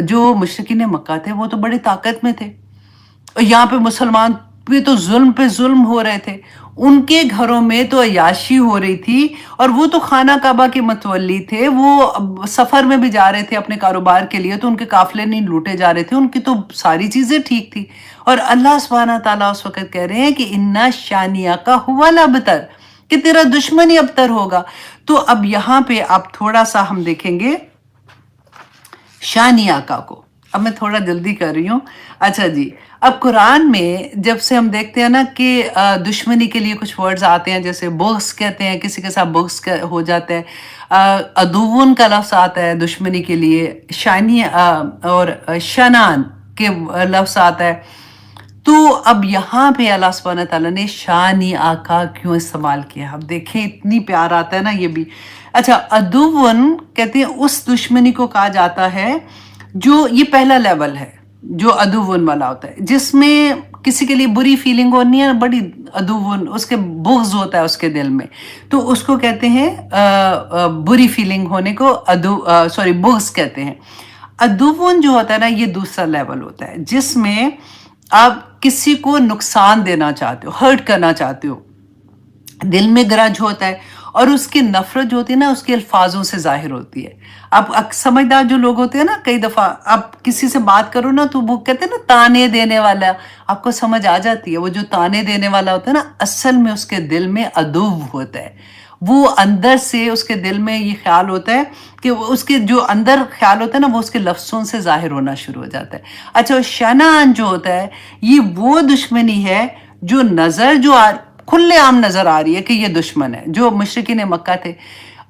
جو مشرکین مکہ تھے وہ تو بڑی طاقت میں تھے، اور یہاں پہ مسلمان پہ تو ظلم پہ ظلم ہو رہے تھے. ان کے گھروں میں تو عیاشی ہو رہی تھی، اور وہ تو خانہ کعبہ کے متولی تھے، وہ سفر میں بھی جا رہے تھے اپنے کاروبار کے لیے، تو ان کے قافلے نہیں لوٹے جا رہے تھے، ان کی تو ساری چیزیں ٹھیک تھی. اور اللہ سبحانہ تعالیٰ اس وقت کہہ رہے ہیں کہ انا شانیہ کا ہوا الابتر، کہ تیرا دشمن ہی ابتر ہوگا. تو اب یہاں پہ آپ تھوڑا سا ہم دیکھیں گے شانیہ کا کو. اب میں تھوڑا جلدی کر رہی ہوں. اچھا جی، اب قرآن میں جب سے ہم دیکھتے ہیں نا کہ دشمنی کے لیے کچھ ورڈز آتے ہیں، جیسے بغض کہتے ہیں، کسی کے ساتھ بغض ہو جاتا ہے. عدوون کا لفظ آتا ہے دشمنی کے لیے، شانی اور شنان کے لفظ آتا ہے. تو اب یہاں پہ اللہ سبحانہ تعالیٰ نے شانی آقا کیوں استعمال کیا؟ اب دیکھیں اتنی پیار آتا ہے نا یہ بھی. اچھا، عدوون کہتے ہیں اس دشمنی کو کہا جاتا ہے جو یہ پہلا لیول ہے، جو عدوون والا ہوتا ہے، جس میں کسی کے لیے بری فیلنگ ہونی ہے، بڑی عدوون، اس کے بغض ہوتا ہے اس کے دل میں، تو اس کو کہتے ہیں بری فیلنگ ہونے کو بغض کہتے ہیں. عدوون جو ہوتا ہے نا یہ دوسرا لیول ہوتا ہے، جس میں آپ کسی کو نقصان دینا چاہتے ہو، ہرٹ کرنا چاہتے ہو، دل میں گرج ہوتا ہے، اور اس کی نفرت جو ہوتی ہے نا اس کے الفاظوں سے ظاہر ہوتی ہے. اب سمجھدار جو لوگ ہوتے ہیں نا، کئی دفعہ آپ کسی سے بات کرو نا تو وہ کہتے ہیں نا تانے دینے والا، آپ کو سمجھ آ جاتی ہے وہ جو تانے دینے والا ہوتا ہے نا اصل میں اس کے دل میں عدو ہوتا ہے. وہ اندر سے اس کے دل میں یہ خیال ہوتا ہے کہ اس کے جو اندر خیال ہوتا ہے نا وہ اس کے لفظوں سے ظاہر ہونا شروع ہو جاتا ہے. اچھا، شنان جو ہوتا ہے یہ وہ دشمنی ہے جو کھلے عام نظر آ رہی ہے کہ یہ دشمن ہے، جو مشرکین مکہ تھے،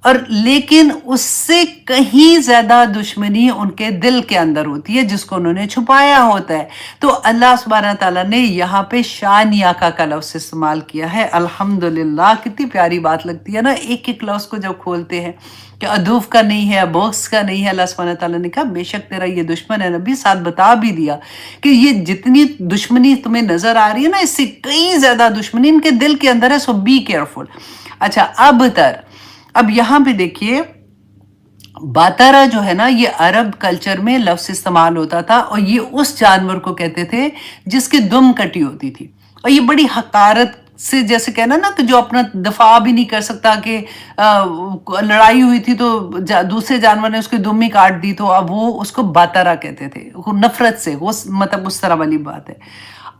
اور لیکن اس سے کہیں زیادہ دشمنی ان کے دل کے اندر ہوتی ہے جس کو انہوں نے چھپایا ہوتا ہے. تو اللہ سبحانہ تعالیٰ نے یہاں پہ شانیہ کا لفظ استعمال کیا ہے. الحمدللہ، کتنی پیاری بات لگتی ہے نا ایک ایک لفظ کو جب کھولتے ہیں کہ عدوف کا نہیں ہے، بغض کا نہیں ہے. اللہ سبحانہ تعالیٰ نے کہا بے شک تیرا یہ دشمن ہے. نبی ساتھ بتا بھی دیا کہ یہ جتنی دشمنی تمہیں نظر آ رہی ہے نا اس سے کئی زیادہ دشمنی ان کے دل کے اندر ہے، سو بی کیئرفل. اچھا، اب یہاں پہ دیکھیے باتارا جو ہے نا یہ عرب کلچر میں لفظ استعمال ہوتا تھا، اور یہ اس جانور کو کہتے تھے جس کی دم کٹی ہوتی تھی، اور یہ بڑی حقارت سے جیسے کہنا نا کہ جو اپنا دفاع بھی نہیں کر سکتا، کہ لڑائی ہوئی تھی تو دوسرے جانور نے اس کی دم ہی کاٹ دی، تو اب وہ اس کو باترا کہتے تھے، وہ نفرت سے، وہ مطلب اس طرح والی بات ہے۔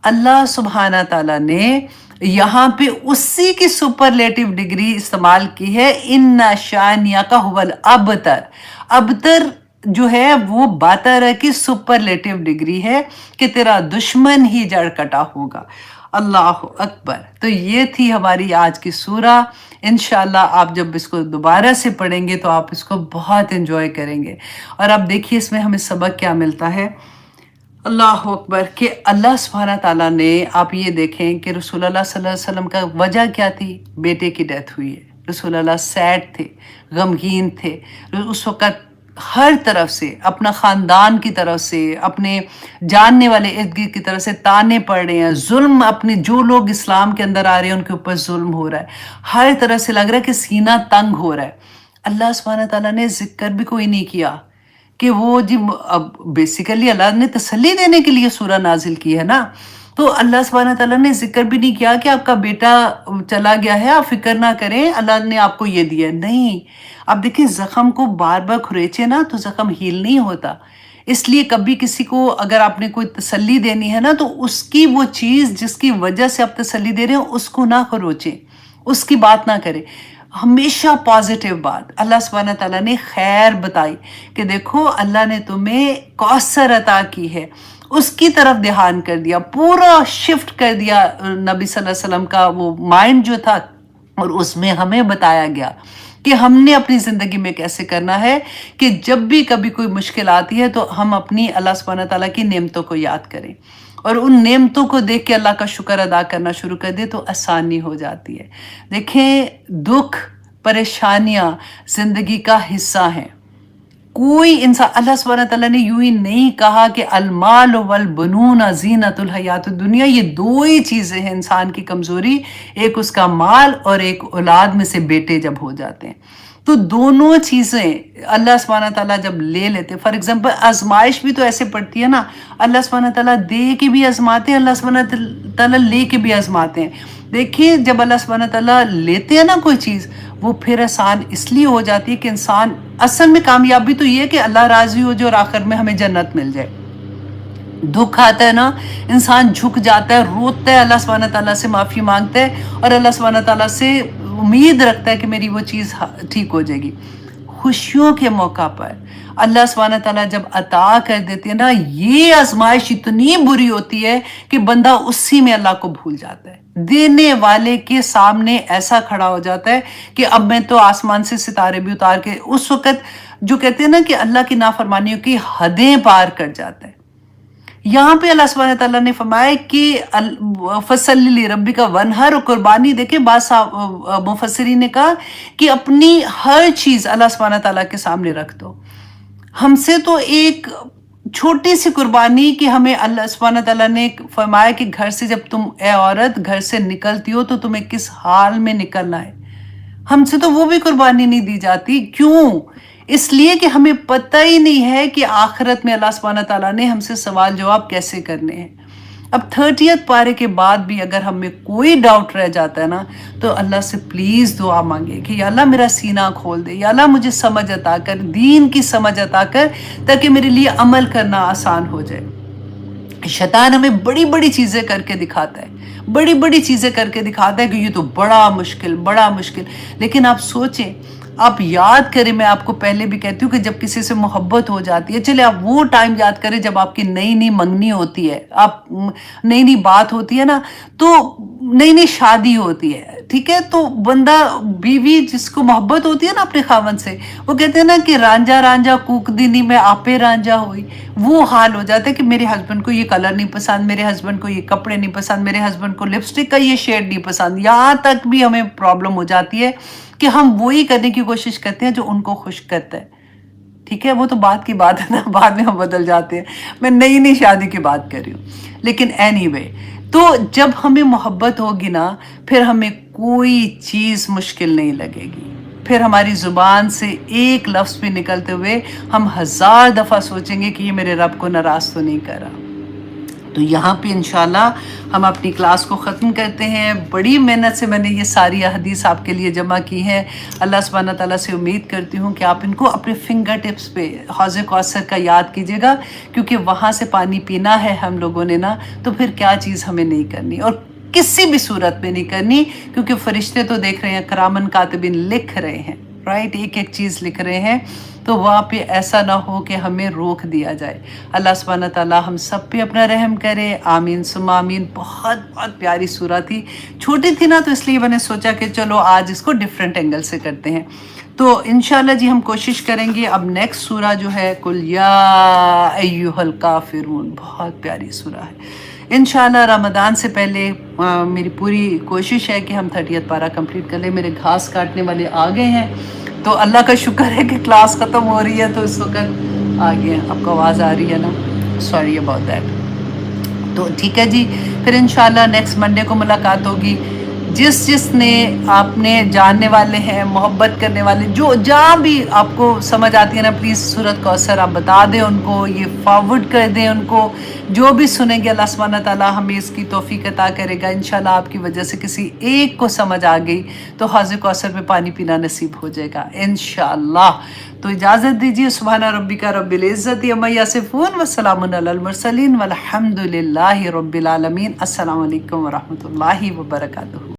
اللہ سبحانہ تعالیٰ نے یہاں پہ اسی کی سپرلیٹو ڈگری استعمال کی ہے، ان شانیہ کا هو الابتر۔ ابتر جو ہے وہ باترا کی سپرلیٹو ڈگری ہے کہ تیرا دشمن ہی جڑ کٹا ہوگا۔ اللہ اکبر۔ تو یہ تھی ہماری آج کی سورہ۔ انشاءاللہ آپ جب اس کو دوبارہ سے پڑھیں گے تو آپ اس کو بہت انجوائے کریں گے۔ اور اب دیکھیے اس میں ہمیں سبق کیا ملتا ہے۔ اللہ اکبر، کہ اللہ سبحانہ تعالیٰ نے، آپ یہ دیکھیں کہ رسول اللہ صلی اللہ علیہ وسلم کا وجہ کیا تھی؟ بیٹے کی ڈیتھ ہوئی ہے۔ رسول اللہ سیڈ تھے، غمگین تھے، اس وقت ہر طرف سے، اپنا خاندان کی طرف سے، اپنے جاننے والے ارد گرد کی طرف سے تانے پڑ رہے ہیں، ظلم، اپنے جو لوگ اسلام کے اندر آ رہے ہیں ان کے اوپر ظلم ہو رہا ہے، ہر طرف سے لگ رہا ہے کہ سینہ تنگ ہو رہا ہے۔ اللہ سبحانہ تعالیٰ نے ذکر بھی کوئی نہیں کیا کہ وہ جی، اب بیسیکلی اللہ نے تسلی دینے کے لیے سورہ نازل کی ہے نا، تو اللہ سبحانہ تعالیٰ نے ذکر بھی نہیں کیا کہ آپ کا بیٹا چلا گیا ہے، آپ فکر نہ کریں، اللہ نے آپ کو یہ دیا ہے۔ نہیں، اب دیکھیں زخم کو بار بار کھریچے نا تو زخم ہیل نہیں ہوتا۔ اس لیے کبھی کسی کو اگر آپ نے کوئی تسلی دینی ہے نا تو اس کی وہ چیز جس کی وجہ سے آپ تسلی دے رہے ہیں اس کو نہ کھروچیں، اس کی بات نہ کریں، ہمیشہ پازیٹیو بات۔ اللہ سبحانہ تعالیٰ نے خیر بتائی کہ دیکھو اللہ نے تمہیں کوثر عطا کی ہے، اس کی طرف دھیان کر دیا، پورا شفٹ کر دیا نبی صلی اللہ علیہ وسلم کا وہ مائنڈ جو تھا، اور اس میں ہمیں بتایا گیا کہ ہم نے اپنی زندگی میں کیسے کرنا ہے، کہ جب بھی کبھی کوئی مشکل آتی ہے تو ہم اپنی اللہ سبحانہ تعالیٰ کی نعمتوں کو یاد کریں، اور ان نعمتوں کو دیکھ کے اللہ کا شکر ادا کرنا شروع کر دے تو آسانی ہو جاتی ہے۔ دیکھیں دکھ، پریشانیاں زندگی کا حصہ ہیں۔ کوئی انسان، اللہ سبحانہ تعالیٰ نے یوں ہی نہیں کہا کہ المال والبنون زینت الحیات الدنیا، یہ دو ہی چیزیں ہیں انسان کی کمزوری، ایک اس کا مال اور ایک اولاد میں سے بیٹے جب ہو جاتے ہیں، تو دونوں چیزیں اللہ سبحانہ تعالیٰ جب لے لیتے، فار ایگزامپل آزمائش بھی تو ایسے پڑتی ہے نا، اللہ سبحانہ تعالیٰ دے کے بھی آزماتے ہیں، اللہ سبحانہ تعالیٰ لے کے بھی آزماتے ہیں۔ دیکھیں جب اللہ سبحانہ تعالیٰ لیتے ہیں نا کوئی چیز، وہ پھر آسان اس لیے ہو جاتی ہے کہ انسان، اصل میں کامیابی تو یہ ہے کہ اللہ راضی ہو جو اور آخر میں ہمیں جنت مل جائے۔ دکھ آتا ہے نا، انسان جھک جاتا ہے، روتا ہے، اللہ سبحانہ تعالیٰ سے معافی مانگتا ہے اور اللہ سبحانہ تعالیٰ سے امید رکھتا ہے کہ میری وہ چیز ٹھیک ہو جائے گی۔ خوشیوں کے موقع پر اللہ سبحانہ تعالیٰ جب عطا کر دیتے ہیں نا، یہ آزمائش اتنی بری ہوتی ہے کہ بندہ اسی میں اللہ کو بھول جاتا ہے، دینے والے کے سامنے ایسا کھڑا ہو جاتا ہے کہ اب میں تو آسمان سے ستارے بھی اتار کے، اس وقت جو کہتے ہیں نا کہ اللہ کی نافرمانیوں کی حدیں پار کر جاتا ہے۔ یہاں پہ اللہ سبحانہ تعالیٰ نے فرمایا کہ فَصَلِّ لِرَبِّكَ وَانْحَرْ، قربانی دیکھیں، بعض مفسرین نے کہا کہ اپنی ہر چیز اللہ سبحانہ تعالیٰ کے سامنے رکھ دو۔ ہم سے تو ایک چھوٹی سی قربانی کہ ہمیں اللہ سبحانہ تعالیٰ نے فرمایا کہ گھر سے جب تم اے عورت گھر سے نکلتی ہو تو تمہیں کس حال میں نکلنا ہے، ہم سے تو وہ بھی قربانی نہیں دی جاتی۔ کیوں؟ اس لیے کہ ہمیں پتہ ہی نہیں ہے کہ آخرت میں اللہ سبحانہ تعالیٰ نے ہم سے سوال جواب کیسے کرنے ہیں۔ اب 30th پارے کے بعد بھی اگر ہم میں کوئی ڈاؤٹ رہ جاتا ہے نا تو اللہ سے پلیز دعا مانگے کہ یا اللہ میرا سینہ کھول دے، یا اللہ مجھے سمجھ عطا کر، دین کی سمجھ عطا کر، تاکہ میرے لیے عمل کرنا آسان ہو جائے۔ شیطان ہمیں بڑی بڑی چیزیں کر کے دکھاتا ہے، بڑی بڑی چیزیں کر کے دکھاتا ہے کہ یہ تو بڑا مشکل، بڑا مشکل، لیکن آپ سوچیں، آپ یاد کریں، میں آپ کو پہلے بھی کہتی ہوں کہ جب کسی سے محبت ہو جاتی ہے، چلے آپ وہ ٹائم یاد کریں جب آپ کی نئی نئی منگنی ہوتی ہے، آپ نئی نئی بات ہوتی ہے نا، تو نئی نئی شادی ہوتی ہے، ٹھیک ہے، تو بندہ، بیوی جس کو محبت ہوتی ہے نا اپنے خاوند سے، وہ کہتے ہیں نا کہ رانجھا رانجھا کوک دینی میں آپے رانجھا ہوئی، وہ حال ہو جاتا ہے کہ میرے ہسبینڈ کو یہ کلر نہیں پسند، میرے ہسبینڈ کو یہ کپڑے نہیں پسند، میرے ہسبینڈ کو لپسٹک کا یہ شیڈ نہیں پسند، یہاں تک بھی ہمیں پرابلم ہو جاتی ہے کہ ہم وہی کرنے کی کوشش کرتے ہیں جو ان کو خوش کرتا ہے، ٹھیک ہے، وہ تو بات کی بات ہے نا، بعد میں ہم بدل جاتے ہیں، میں نئی نئی شادی کی بات کر رہی ہوں، لیکن اینی وے، تو جب ہمیں محبت ہوگی نا پھر ہمیں کوئی چیز مشکل نہیں لگے گی، پھر ہماری زبان سے ایک لفظ بھی نکلتے ہوئے ہم 1000 دفعہ سوچیں گے کہ یہ میرے رب کو ناراض تو نہیں کر رہا۔ تو یہاں پہ انشاءاللہ ہم اپنی کلاس کو ختم کرتے ہیں. بڑی محنت سے میں نے یہ ساری احادیث آپ کے لیے جمع کی ہیں. اللہ سبحانہ تعالیٰ سے امید کرتی ہوں کہ آپ ان کو اپنے فنگر ٹپس پہ حوض کوثر کا یاد کیجیے گا، کیونکہ وہاں سے پانی پینا ہے ہم لوگوں نے نا، تو پھر کیا چیز ہمیں نہیں کرنی، اور کسی بھی صورت میں نہیں کرنی، کیونکہ فرشتے تو دیکھ رہے ہیں، کرامن کاتبین لکھ رہے ہیں، رائٹ، ایک ایک چیز لکھ رہے ہیں. تو وہاں پہ ایسا نہ ہو کہ ہمیں روک دیا جائے. اللہ سبحانہ تعالیٰ ہم سب پہ اپنا رحم کرے. آمین ثم آمین. بہت بہت پیاری سورہ تھی، چھوٹی تھی نا، تو اس لیے میں نے سوچا کہ چلو آج اس کو ڈیفرنٹ اینگل سے کرتے ہیں. تو انشاءاللہ جی ہم کوشش کریں گے. اب نیکسٹ سورہ جو ہے قل یا ایھا الکافرون، بہت پیاری سورہ ہے. انشاءاللہ رمضان سے پہلے میری پوری کوشش ہے کہ ہم 30th پارہ کمپلیٹ کر لیں. میرے گھاس کاٹنے والے آ گئے ہیں، تو اللہ کا شکر ہے کہ کلاس ختم ہو رہی ہے، تو اس وقت آ گئے ہیں. آپ کو آواز آ رہی ہے نا؟ Sorry about that. تو ٹھیک ہے جی، پھر انشاءاللہ نیکسٹ منڈے کو ملاقات ہوگی. جس نے آپ نے جاننے والے ہیں، محبت کرنے والے، جو جہاں بھی آپ کو سمجھ آتی ہے نا، پلیز سورۃ کوثر آپ بتا دیں ان کو، یہ فارورڈ کر دیں ان کو. جو بھی سنیں گے اللہ سبحانہ تعالیٰ ہمیں اس کی توفیق عطا کرے گا. انشاءاللہ آپ کی وجہ سے کسی ایک کو سمجھ آ گئی تو حوض کوثر میں پانی پینا نصیب ہو جائے گا انشاءاللہ. تو اجازت دیجیے. سبحان ربک رب العزت عما یصفون وسلام علی المرسلین والحمد للہ رب العالمین. السلام علیکم ورحمۃ اللہ وبرکاتہ.